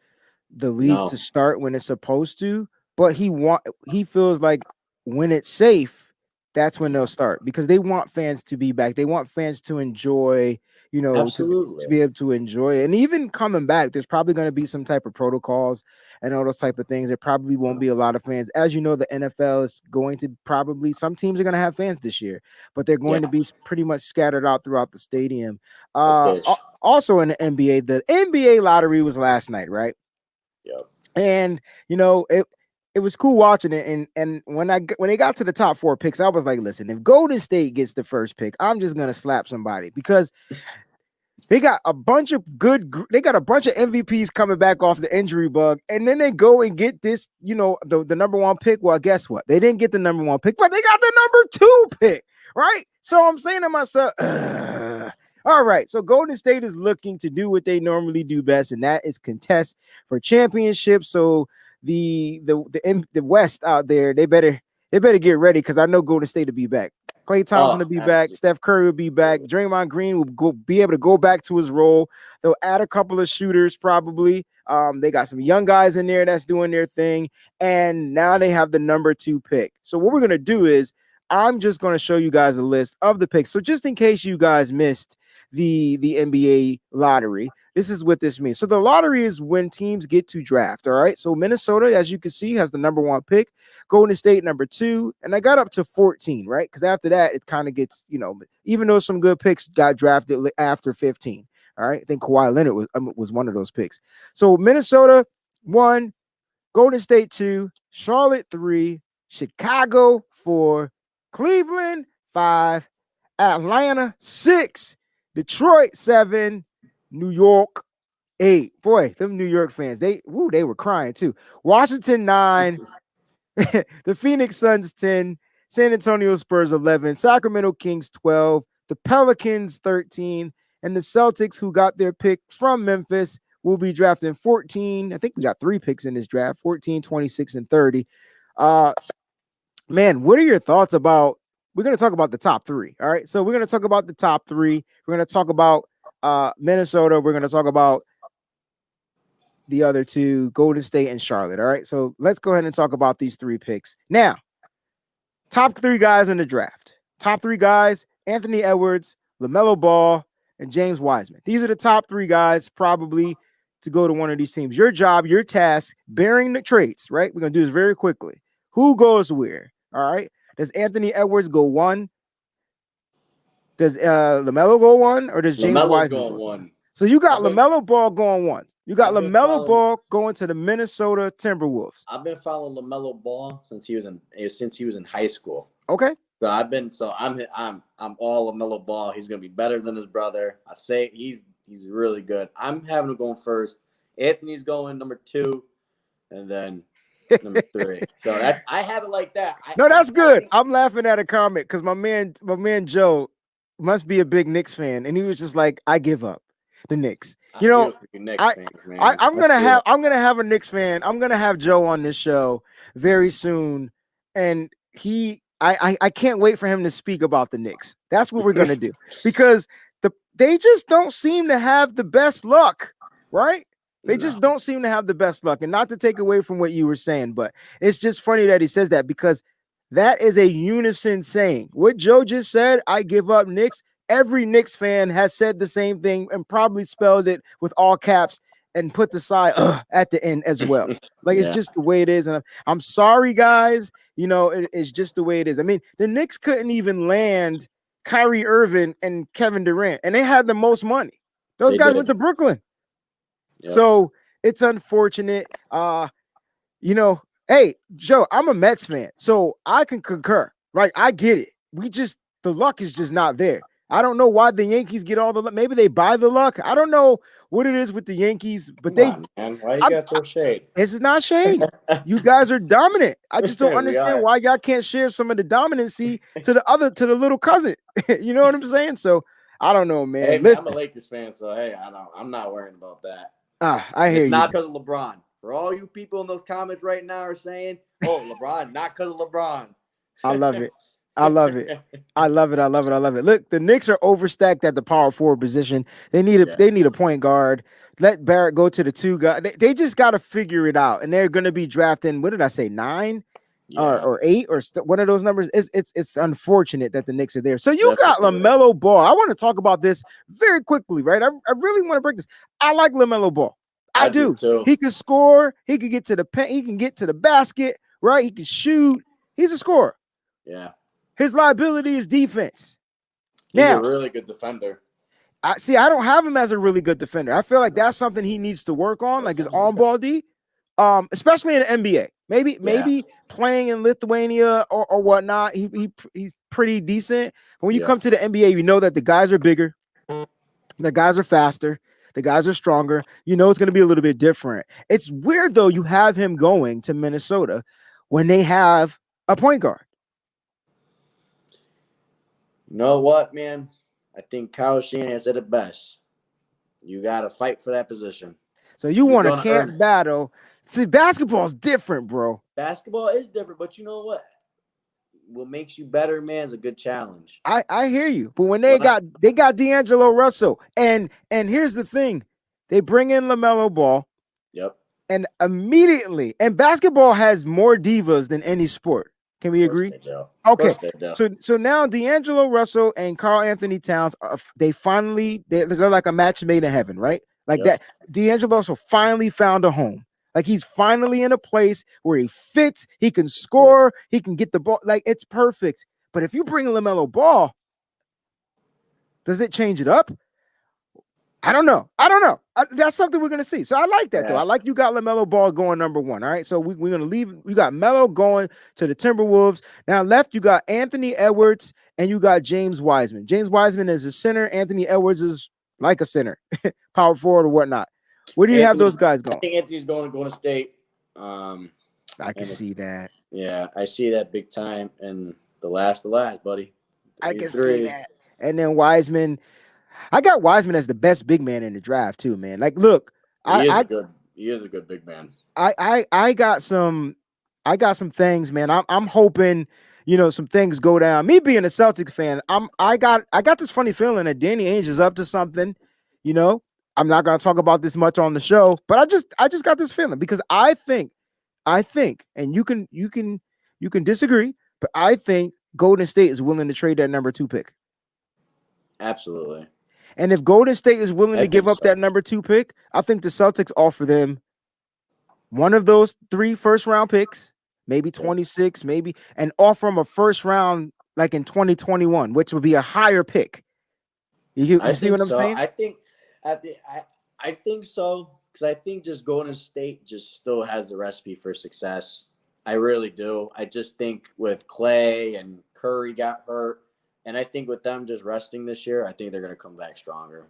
the league to start when it's supposed to, but he feels like when it's safe, that's when they'll start because they want fans to be back. They want fans to enjoy, to be able to enjoy it. And even coming back, there's probably going to be some type of protocols and all those type of things. There probably won't be a lot of fans. As you know, the NFL is going to probably, some teams are going to have fans this year, but they're going to be pretty much scattered out throughout the stadium. Also in the NBA, the NBA lottery was last night, right? Yep. And, it was cool watching it. And when they got to the top 4 picks, I was like, listen, if Golden State gets the first pick, I'm just going to slap somebody because they got a bunch of MVPs coming back off the injury bug. And then they go and get this, the number 1 pick. Well, guess what? They didn't get the number 1 pick, but they got the number 2 pick, right? So I'm saying to myself, all right, so Golden State is looking to do what they normally do best, and that is contest for championships. So the West out there, they better get ready because I know Golden State will be back. Klay Thompson will be back. Steph Curry will be back. Draymond Green will be able to go back to his role. They'll add a couple of shooters probably. They got some young guys in there that's doing their thing, and now they have the number 2 pick. So what we're gonna do is I'm just gonna show you guys a list of the picks. So just in case you guys missed the NBA lottery, this is what this means. So the lottery is when teams get to draft. All right. So Minnesota, as you can see, has the number 1 pick, Golden State number 2, and I got up to 14, right? Because after that, it kind of gets, even though some good picks got drafted after 15. All right. I think Kawhi Leonard was one of those picks. So Minnesota 1, Golden State 2, Charlotte 3, Chicago 4, Cleveland 5, Atlanta 6, Detroit 7, New York 8. Boy, them New York fans, they were crying too. Washington 9, the Phoenix Suns 10, San Antonio Spurs 11, Sacramento Kings 12, the Pelicans 13, and the Celtics, who got their pick from Memphis, will be drafting 14. I think we got 3 picks in this draft, 14, 26, and 30. Man, what are your thoughts about? We're going to talk about the top 3. All right. So we're going to talk about the top 3. We're going to talk about Minnesota. We're going to talk about the other 2, Golden State and Charlotte. All right. So let's go ahead and talk about these 3 picks. Now, top 3 guys in the draft. Top 3 guys: Anthony Edwards, LaMelo Ball, and James Wiseman. These are the top 3 guys probably to go to one of these teams. Your job, your task, bearing the traits, right? We're going to do this very quickly. Who goes where? All right. Does Anthony Edwards go 1? Does LaMelo go 1? Or does James LaMelo's Wiseman going go 1. So you got I've been- LaMelo Ball going 1. You got I've been LaMelo following- Ball going to the Minnesota Timberwolves. I've been following LaMelo Ball since he was in high school. Okay. So I'm all LaMelo Ball. He's gonna be better than his brother. I say he's really good. I'm having him going first. Anthony's going number 2, and then number 3. So I have it like that. No, that's good. I'm laughing at a comment because my man Joe must be a big Knicks fan, and he was just like, "I give up the Knicks." You know, I'm gonna have a Knicks fan. I'm gonna have Joe on this show very soon, and I can't wait for him to speak about the Knicks. That's what we're gonna do because they just don't seem to have the best luck, right? They just don't seem to have the best luck. And not to take away from what you were saying, but it's just funny that he says that because that is a unison saying. What Joe just said, I give up Knicks. Every Knicks fan has said the same thing and probably spelled it with all caps and put the sign at the end as well. Like it's just the way it is. And I'm sorry, guys. You know, it's just the way it is. I mean, the Knicks couldn't even land Kyrie Irving and Kevin Durant, and they had the most money. Those guys went to Brooklyn. Yep. So it's unfortunate. You know, hey, Joe, I'm a Mets fan, so I can concur. Right? I get it. The luck is just not there. I don't know why the Yankees get all the luck. Maybe they buy the luck. I don't know what it is with the Yankees, but man. Why you got throw shade? This is not shade. You guys are dominant. I just don't understand why y'all can't share some of the dominancy to the little cousin. You know what I'm saying? So I don't know, man. Hey, man, I'm a Lakers fan, so hey, I'm not worried about that. I hear you. It's not because of LeBron. For all you people in those comments right now are saying, "Oh, LeBron," not because of LeBron. I love it. I love it. I love it. I love it. I love it. Look, the Knicks are overstacked at the power forward position. They need a point guard. Let Barrett go to the 2 guy. They just got to figure it out. And they're going to be drafting. What did I say? 9 or 8 or one of those numbers. It's unfortunate that the Knicks are there. So you got LaMelo Ball. I want to talk about this very quickly, right? I really want to break this. I like LaMelo Ball. I do. Too. He can score. He can get to the pen. He can get to the basket. Right? He can shoot. He's a scorer. Yeah. His liability is defense. He's a really good defender. I don't have him as a really good defender. I feel like that's something he needs to work on, like his on-ball D, especially in the NBA. Maybe playing in Lithuania or whatnot, he's pretty decent. But when you come to the NBA, you know that the guys are bigger, the guys are faster, the guys are stronger. You know it's going to be a little bit different. It's weird, though, you have him going to Minnesota when they have a point guard. You know what, man? I think Kyle Shanahan said it best. You got to fight for that position. So you want a camp battle. See, basketball is different, bro. Basketball is different, but you know what? What makes you better, man, is a good challenge. I hear you. But when they got D'Angelo Russell, and here's the thing. They bring in LaMelo Ball. Yep. And immediately, and basketball has more divas than any sport. Can we agree? Okay. So now D'Angelo Russell and Karl Anthony Towns they're like a match made in heaven, right? Like that. D'Angelo Russell finally found a home. Like he's finally in a place where he fits, he can score, he can get the ball. Like it's perfect. But if you bring LaMelo Ball, does it change it up? I don't know. That's something we're going to see. So I like that, though. I like you got LaMelo Ball going number 1. All right. So we're going to leave. You got Melo going to the Timberwolves. Now left, you got Anthony Edwards and you got James Wiseman. James Wiseman is a center. Anthony Edwards is like a center, power forward or whatnot. Where do you have those guys going? I think Anthony's going to Golden State. I can see that. Yeah, I see that big time. And the last, buddy. I can see that. And then Wiseman. I got Wiseman as the best big man in the draft too, man. Like, look, he is a good big man. I got some things, man. I'm hoping, some things go down. Me being a Celtics fan, I got this funny feeling that Danny Ainge is up to something. I'm not gonna talk about this much on the show, but I just got this feeling because I think, and you can disagree. But I think Golden State is willing to trade that number 2 pick. Absolutely. And if Golden State is willing I to give think up that number 2 pick, I think the Celtics offer them one of those 3 first-round picks, maybe 26, maybe, and offer them a first round like in 2021, which would be a higher pick. You see what I'm saying? I think so, because I think just Golden State just still has the recipe for success. I really do. I just think with Clay and Curry got hurt, and I think with them just resting this year, I think they're going to come back stronger.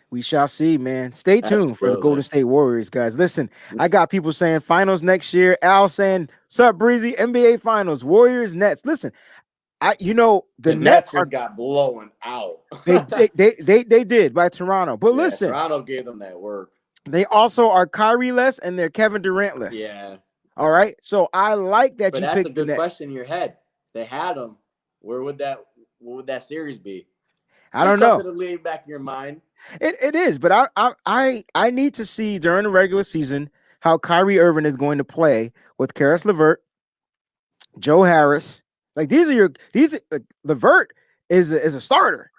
We shall see, man. Stay tuned for the Golden State Warriors, guys. Listen, I got people saying finals next year. Al saying, "Sup, Breezy? NBA Finals, Warriors, Nets." Listen, the Nets just got blown out. they did by Toronto, but listen, Toronto gave them that work. They also are Kyrie-less and they're Kevin Durant-less. Yeah. All right. So I like that. But that's a good question in your head. They had them. What would that series be? I don't know. Something to leave back in your mind. It is, but I need to see during the regular season how Kyrie Irving is going to play with Karis LeVert, Joe Harris. Like LeVert is a starter.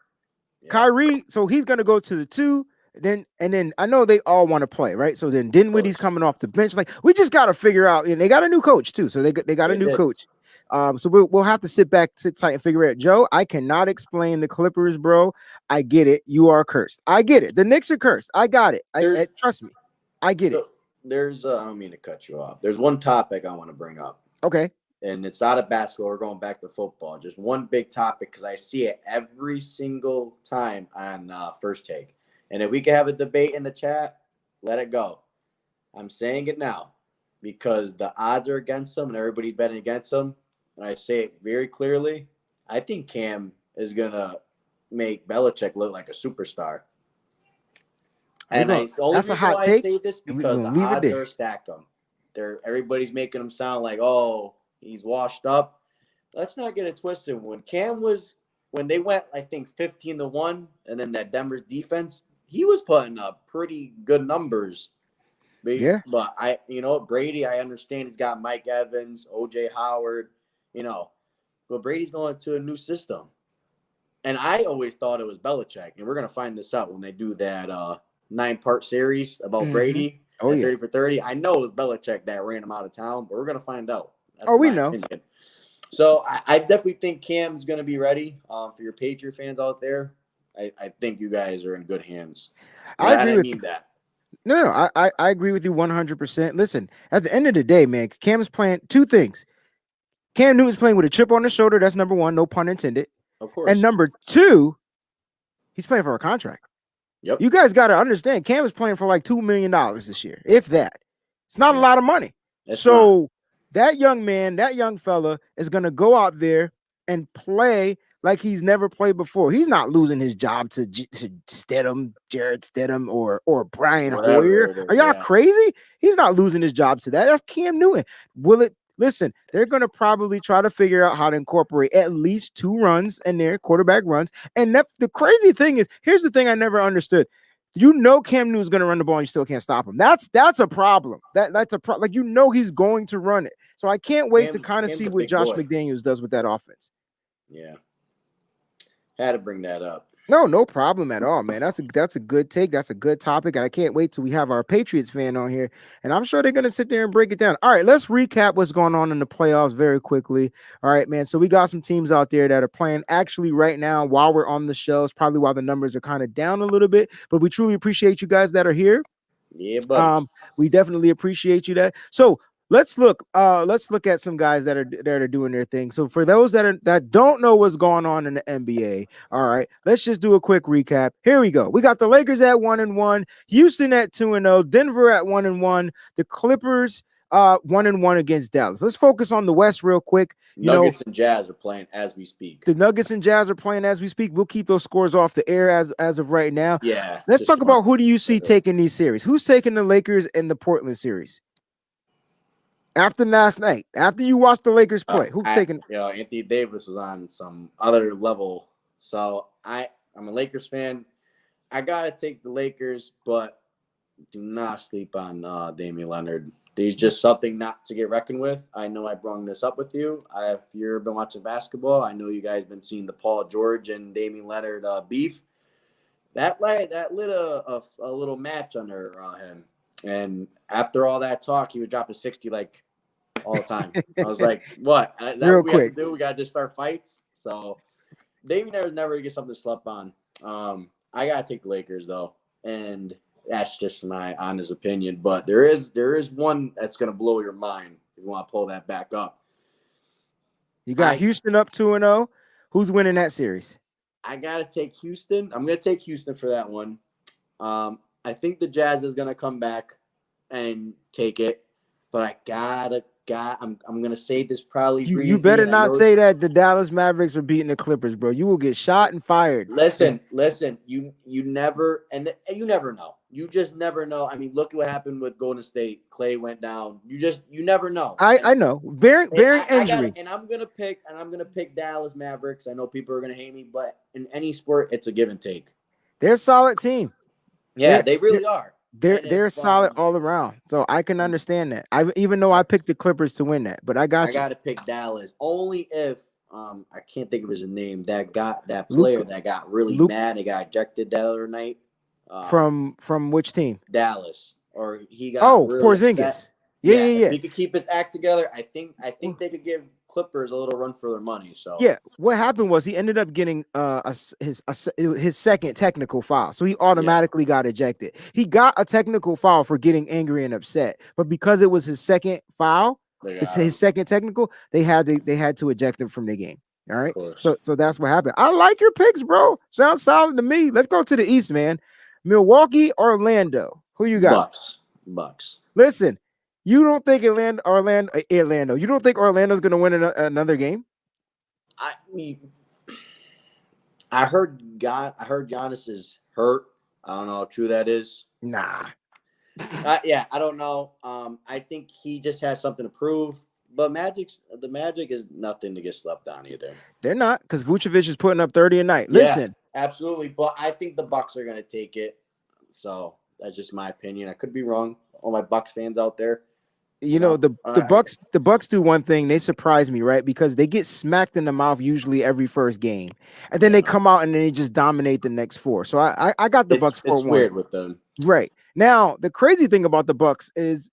Yeah. Kyrie, so he's gonna go to the 2. Then I know they all want to play, right? So then Dinwiddie's coming off the bench. Like we just got to figure out, and they got a new coach too. So they got a new coach. So we'll have to sit tight and figure it out. Joe, I cannot explain the Clippers, bro. I get it. You are cursed. I get it. The Knicks are cursed. I got it. Trust me. I get it. There's I don't mean to cut you off. There's one topic I want to bring up. Okay. And it's out of basketball. We're going back to football. Just one big topic because I see it every single time on First Take. And if we can have a debate in the chat, let it go. I'm saying it now because the odds are against them and everybody's betting against them. And I say it very clearly. I think Cam is going to make Belichick look like a superstar. And the only reason why I say this because the odds are stacked them. Everybody's making him sound like, oh, he's washed up. Let's not get it twisted. When they went, I think 15-1, and then that Denver's defense, he was putting up pretty good numbers. Yeah. But Brady, I understand he's got Mike Evans, OJ Howard, but Brady's going to a new system. And I always thought it was Belichick, and we're going to find this out when they do that 9-part series about Brady. Oh, yeah. 30 for 30. I know it was Belichick that ran him out of town, but we're going to find out. That's we know. Opinion. So I definitely think Cam's going to be ready for your Patriot fans out there. I think you guys are in good hands. I agree with you. That. No, I agree with you 100%. Listen, at the end of the day, man, Cam's playing 2 things. Cam Newton's playing with a chip on his shoulder. That's number 1, no pun intended. Of course. And number 2, he's playing for a contract. Yep. You guys got to understand, Cam is playing for like $2 million this year, if that. It's not a lot of money. That young man, that young fella is going to go out there and play like he's never played before. He's not losing his job to Stidham, Jared Stidham, or Brian Hoyer. Are y'all crazy? He's not losing his job to that. That's Cam Newton. Listen, they're going to probably try to figure out how to incorporate at least 2 runs in there, quarterback runs. And the crazy thing is, here's the thing I never understood. Cam Newton's going to run the ball and you still can't stop him. That's a problem. That's a problem. Like, he's going to run it. So I can't wait to kind of see what Josh McDaniels does with that offense. Yeah. Had to bring that up. No problem at all, man. That's a good take. That's a good topic. And I can't wait till we have our Patriots fan on here. And I'm sure they're going to sit there and break it down. All right, let's recap what's going on in the playoffs very quickly. All right, man. So we got some teams out there that are playing actually right now while we're on the show. It's probably why the numbers are kind of down a little bit. But we truly appreciate you guys that are here. Yeah, buddy. We definitely appreciate you that. So let's look at some guys that are doing their thing. So for those that don't know what's going on in the NBA, all right, let's just do a quick recap. Here we go. We got the Lakers at 1-1, Houston at 2-0, Denver at 1-1, the Clippers 1-1 against Dallas. Let's focus on the West real quick. Nuggets and Jazz are playing as we speak. The Nuggets and Jazz are playing as we speak. We'll keep those scores off the air as of right now. Yeah. Let's talk about who do you see taking these series? Who's taking the Lakers and the Portland series? After last night, after you watched the Lakers play, who's taking? Anthony Davis was on some other level. So I'm a Lakers fan. I gotta take the Lakers, but do not sleep on Damian Leonard. He's just something not to get reckoned with. I know I brought this up with you. If you've been watching basketball, I know you guys been seeing the Paul George and Damian Leonard beef. That lit a little match under him. And after all that talk, he was dropping 60 like all the time. I was like, what? Is that Real what we have quick. to do? We got to just start fights? So Damian never get something to slept on. I got to take the Lakers, though. And that's just my honest opinion. But there is one that's going to blow your mind if you want to pull that back up. You got Houston up 2-0. Who's winning that series? I got to take Houston. I'm going to take Houston for that one. I think the Jazz is going to come back and take it. But I'm going to say this probably. You better not say that the Dallas Mavericks are beating the Clippers, bro. You will get shot and fired. Listen. You never you never know. You just never know. I mean, look at what happened with Golden State. Clay went down. You never know. I know. Bearing injury. I'm gonna pick Dallas Mavericks. I know people are gonna hate me, but in any sport, it's a give and take. They're a solid team. Yeah, they really are. They're solid all around. So I can understand that. Even though I picked the Clippers to win that, but I got From which team? Dallas. Or he got really Porzingis. Upset. Yeah. If he could keep his act together, I think they could give Clippers a little run for their money. So yeah, what happened was he ended up getting his second technical foul, so he automatically got ejected. He got a technical foul for getting angry and upset, but because it was his second foul, his second technical, they had to eject him from the game. All right, so that's what happened. I like your picks, bro. Sounds solid to me. Let's go to the East, man. Milwaukee, Orlando. Who you got? Bucks. Listen. You don't think Orlando? You don't think Orlando's going to win another game? I heard Giannis is hurt. I don't know how true that is. Nah. I don't know. I think he just has something to prove. But the Magic is nothing to get slept on either. They're not, because Vucevic is putting up 30 a night. Listen, absolutely. But I think the Bucks are going to take it. So that's just my opinion. I could be wrong. All my Bucks fans out there. You know, the Bucks do one thing. They surprise me, right? Because they get smacked in the mouth usually every first game. And then they come out and then they just dominate the next four. So I got the Bucks 4-1. It's weird with them. Right. Now, the crazy thing about the Bucks is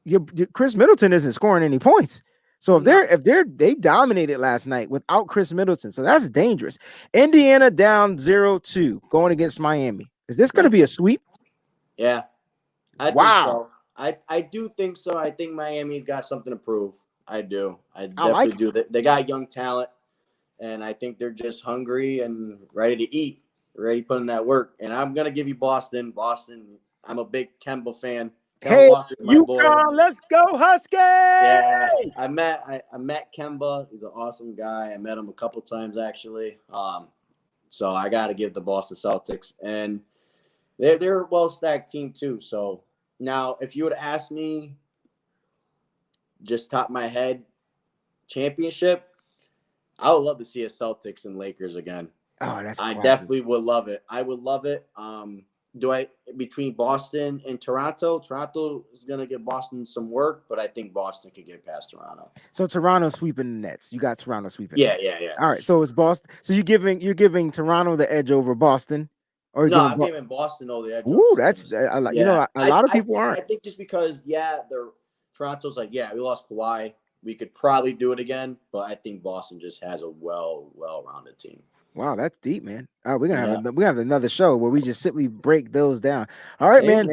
your Chris Middleton isn't scoring any points. So if they dominated last night without Chris Middleton. So that's dangerous. Indiana down 0-2 going against Miami. Is this going to be a sweep? Yeah. I think so. I do think so. I think Miami's got something to prove. I do. I definitely do. They got young talent, and I think they're just hungry and ready to eat, ready to put in that work. And I'm going to give you Boston. I'm a big Kemba fan. Hey, UConn, let's go Huskies! Yeah, I met Kemba. He's an awesome guy. I met him a couple times, actually. So I got to give the Boston Celtics. And they're a well-stacked team, too. So now, if you would ask me, just top of my head, championship, I would love to see a Celtics and Lakers again. Oh, that's I definitely would love it. I would love it. Between Boston and Toronto is going to give Boston some work, but I think Boston could get past Toronto. So Toronto sweeping the Nets. You got Toronto sweeping. Yeah. All right, so it's Boston. So you're giving Toronto the edge over Boston. Or no, I'm giving Boston all the edge. Ooh, that's I like. Yeah. A lot of people aren't. I think just because Toronto's like, we lost Kawhi, we could probably do it again, but I think Boston just has a well-rounded team. Wow, that's deep, man. We're gonna have another show where we just simply break those down. All right, man.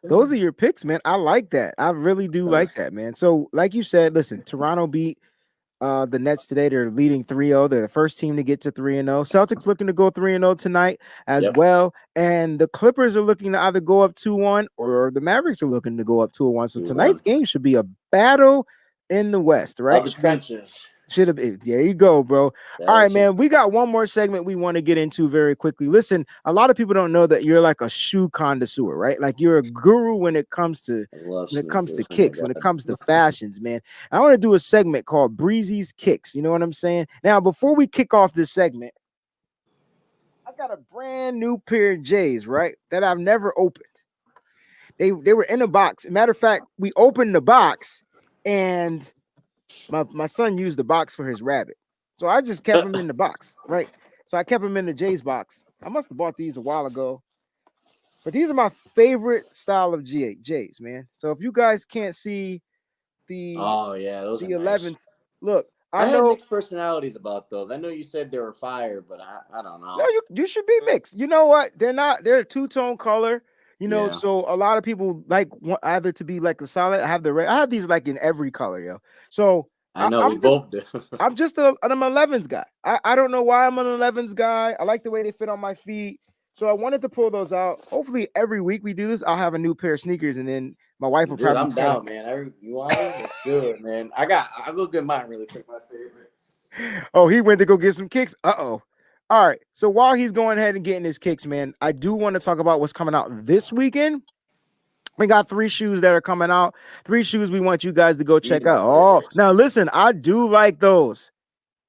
Those are your picks, man. I like that. I really do like that, man. So, like you said, listen, Toronto beat the Nets today. They're leading 3-0. They're the first team to get to 3-0. Celtics looking to go 3-0 tonight as well. And the Clippers are looking to either go up 2-1 or the Mavericks are looking to go up 2-1. So tonight's game should be a battle in the West, right? The trenches. Should have been. There you go, bro. All right, man. We got one more segment we want to get into very quickly. Listen, a lot of people don't know that you're like a shoe connoisseur, right? Like you're a guru when it comes to kicks, when it comes to fashions, man. I want to do a segment called Breezy's Kicks. You know what I'm saying? Now, before we kick off this segment, I got a brand new pair of J's, right? That I've never opened. They were in a box. Matter of fact, we opened the box, and my son used the box for his rabbit. So I just kept him in the box, right? So I kept him in the J's box. I must have bought these a while ago. But these are my favorite style of J's, man. So if you guys can't see the Oh yeah, those are the nice. 11s, look, I I had know. mixed personalities about those. I know you said they were fire, but I don't No, know. you should be mixed. You know what? They're not. They're a two-tone color. Yeah, So a lot of people like want either to be like the solid. I have the red. I have these like in every color, yo. So I know we I'm just both do. an 11s guy. I don't know why I'm an 11s guy. I like the way they fit on my feet. So I wanted to pull those out. Hopefully every week we do this, I'll have a new pair of sneakers, and then my wife will Dude, probably I'm down, man. You want them? Let's do it, man. I'll go get mine really quick. My favorite. Oh, he went to go get some kicks. Uh-oh. All right. So while he's going ahead and getting his kicks, man, I do want to talk about what's coming out this weekend. We got 3 shoes that are coming out. 3 shoes we want you guys to go check These are out. my Oh, favorite. now listen, I do like those.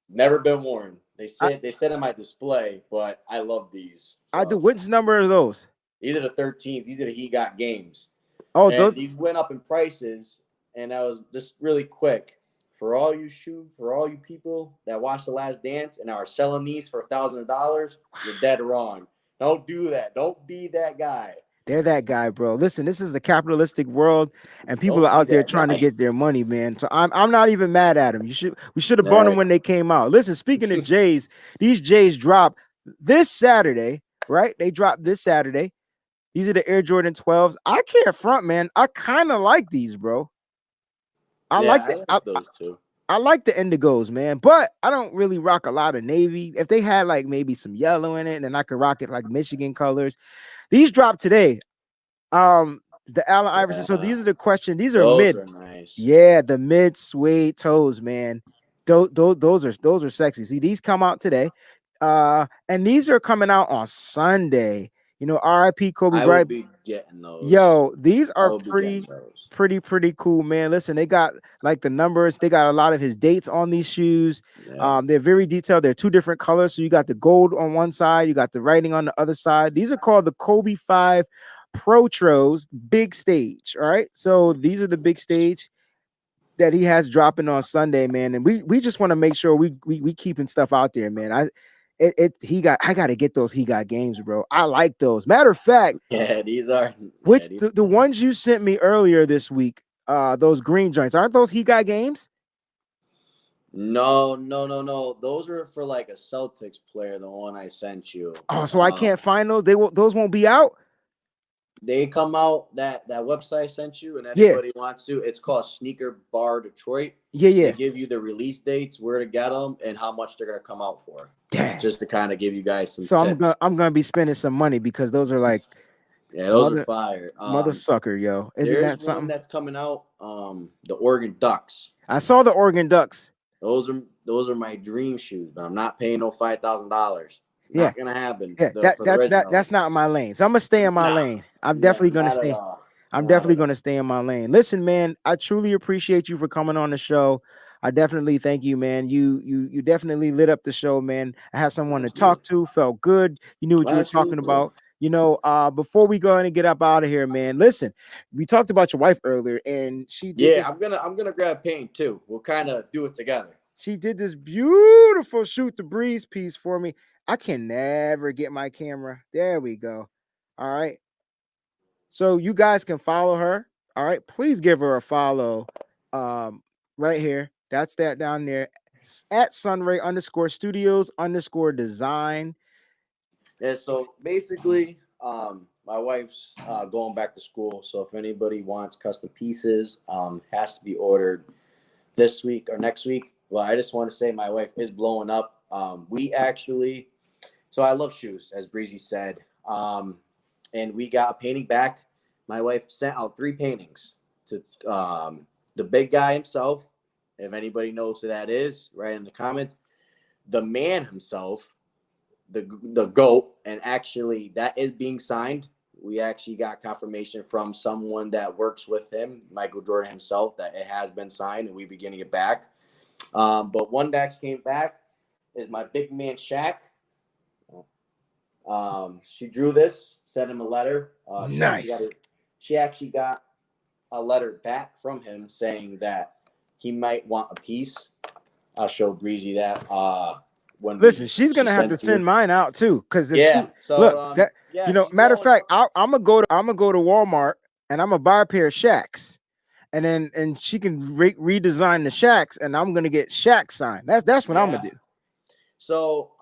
Never been worn. They I, said on my display, but I love these. I do. So Which number are those? these are the 13s. These are the He Got games. Oh, And those. these went up in prices, and I was just really quick. For all you people that watch The Last Dance and are selling these for $1,000, you're dead wrong. Don't do that. Don't be that guy. They're that guy, bro. Listen, this is a capitalistic world, and people Don't are be out there that trying to guy. get their money, man. So I'm not even mad at them. We should have All bought them right. when they came out. Listen, speaking of Jays, these Jays drop this Saturday, right? They drop this Saturday. These are the Air Jordan 12s. I can't front, man. I kind of like these, bro. I Yeah, like I the like those too. I like the indigos, man, but I don't really rock a lot of navy. If they had like maybe some yellow in it, then I could rock it like Michigan colors. These dropped today. The Allen Iverson. So Yeah, these are the question. These are those mid. are nice. Yeah, the mid suede toes, man. Those are sexy. See, these come out today. And these are coming out on Sunday. RIP Kobe I will Bryant. be getting those. Yo, these I are will be getting pretty, those. pretty cool, man. Listen, they got like the numbers, they got a lot of his dates on these shoes. Yeah. They're very detailed. They're 2 different colors. So you got the gold on one side, you got the writing on the other side. These are called the Kobe 5 Protros Big Stage. All right. So these are the big stage that he has dropping on Sunday, man. And we just want to make sure we keeping stuff out there, man. I gotta get those He Got games, bro. I like those. Matter of fact, Yeah, these are. which Yeah, these, the ones you sent me earlier this week, those green joints, aren't those He Got games? no. Those are for like a Celtics player. The one I sent you. Oh, so I can't find those. Those won't be out. They come out that website I sent you, and Yeah, anybody wants to. It's called Sneaker Bar Detroit. yeah. They give you the release dates, where to get them, and how much they're gonna come out for. Damn. Just to kind of give you guys some. So tips. I'm gonna be spending some money because those are like Yeah, those mother are fire. mother sucker, yo. Isn't There's that one something? that's coming out. The Oregon Ducks. I saw the Oregon Ducks. Those are my dream shoes, but I'm not paying no $5,000. Yeah. Not gonna happen. Yeah, that's not my lane. So I'm gonna stay in my lane. I'm definitely gonna stay. I'm definitely going to stay in my lane. Listen, man, I truly appreciate you for coming on the show. I definitely thank you, man. You definitely lit up the show, man. I had someone to talk to, felt good. You knew what you were talking about. Before we go in and get up out of here, man, listen, we talked about your wife earlier, and she did. Yeah, I'm gonna grab paint too. We'll kind of do it together. She did this beautiful Shoot the Breeze piece for me. I can never get my camera. There we go. All right. So you guys can follow her. All right. Please give her a follow. Right here. That's that down there. At Sunray_Studios_design. Yeah, so basically, my wife's going back to school. So if anybody wants custom pieces, has to be ordered this week or next week. Well, I just want to say my wife is blowing up. So I love shoes, as Breezy said. And we got a painting back. My wife sent out 3 paintings to the big guy himself. If anybody knows who that is, write in the comments. The man himself, the GOAT, and actually that is being signed. We actually got confirmation from someone that works with him, Michael Jordan himself, that it has been signed and we'll be getting it back. But one that came back is my big man Shaq. She drew this, sent him a letter. Nice. she actually got a letter back from him saying that he might want a piece. I'll show Breezy that. Listen, she's gonna have to send mine out too, because matter of fact, I'm gonna go to Walmart and I'm gonna buy a pair of Shaqs, and she can redesign the Shaqs, and I'm gonna get Shaq signed. That's what I'm gonna do. So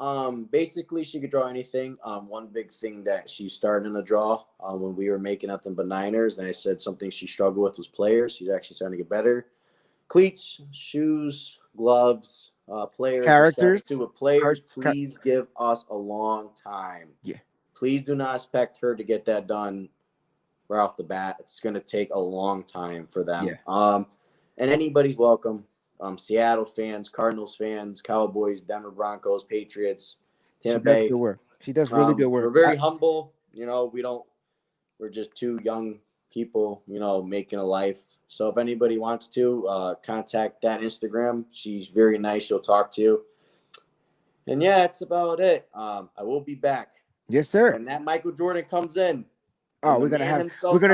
basically, she could draw anything. One big thing that she's starting to draw when we were making Nothing But Niners, and I said something she struggled with was players. She's actually starting to get better. Cleats, shoes, gloves, players, characters. With players, please give us a long time. Yeah. Please do not expect her to get that done right off the bat. It's going to take a long time for them. Yeah. And anybody's welcome. Seattle fans, Cardinals fans, Cowboys, Denver Broncos, Patriots, Tampa Bay. She does good work. She does really good work. We're very humble. We're just two young people, making a life. So if anybody wants to contact that Instagram, she's very nice. She'll talk to you. And yeah, that's about it. I will be back. Yes, sir. When that Michael Jordan comes in. Oh, we're gonna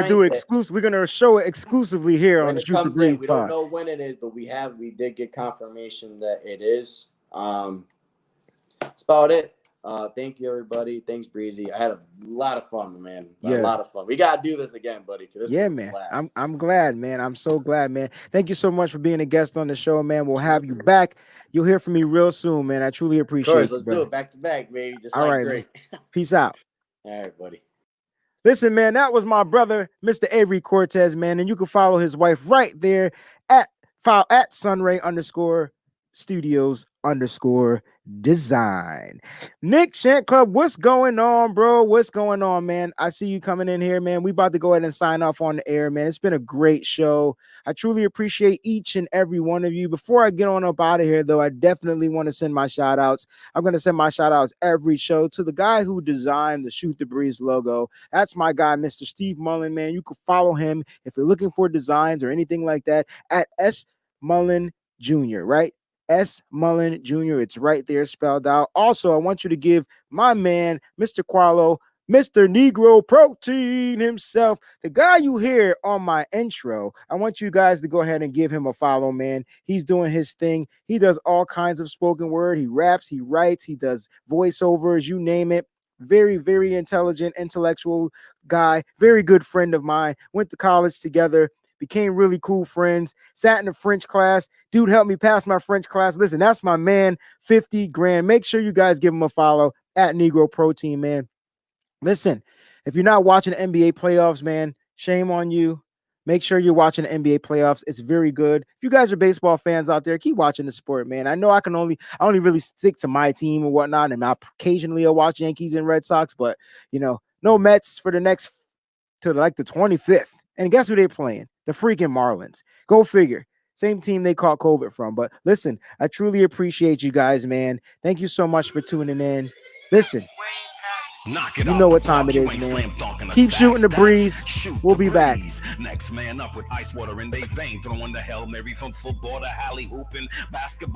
do exclusive. We're gonna show it exclusively here on the Shoot the Breeze. We don't know when it is, but we did get confirmation that it is. That's about it. Thank you, everybody. Thanks, Breezy. I had a lot of fun, man. A lot of fun. We gotta do this again, buddy. Man. I'm glad, man. I'm so glad, man. Thank you so much for being a guest on the show, man. We'll have you back. You'll hear from me real soon, man. I truly appreciate it. Let's do it back to back, baby. All right, great. Peace out. All right, buddy. Listen, man, that was my brother, Mr. Avery Cortez, man. And you can follow his wife right there at Sunray_Studios_design. Nick Shant Club, what's going on, bro? What's going on, man? I see you coming in here, man. We about to go ahead and sign off on the air, man. It's been a great show. I truly appreciate each and every one of you. Before I get on up out of here, though, I definitely want to send my shout outs. I'm going to send my shout outs every show to the guy who designed the Shoot the Breeze logo. That's my guy, Mr. Steve Mullen, man. You can follow him if you're looking for designs or anything like that at S. Mullen Jr., right? S. Mullen Jr. It's right there spelled out. Also, I want you to give my man, Mr. Qualo, Mr. Negro Protein himself, the guy you hear on my intro. I want you guys to go ahead and give him a follow, man. He's doing his thing. He does all kinds of spoken word. He raps, he writes, he does voiceovers, you name it. Very, very intelligent, intellectual guy. Very good friend of mine. Went to college together. Became really cool friends, sat in the French class. Dude helped me pass my French class. Listen, that's my man, 50 grand. Make sure you guys give him a follow at Negro Protein, man. Listen, if you're not watching the NBA playoffs, man, shame on you. Make sure you're watching the NBA playoffs. It's very good. If you guys are baseball fans out there, keep watching the sport, man. I know I only really stick to my team and whatnot, and occasionally I'll watch Yankees and Red Sox, but, no Mets for the next to like the 25th. And guess who they're playing? The freaking Marlins. Go figure. Same team they caught COVID from. But listen, I truly appreciate you guys, man. Thank you so much for tuning in. Listen, you know what time it is, man. Keep shooting the breeze. We'll be back. Next man up with ice water in they vein, throwing the Hail Mary from football to Halle hooping basketball.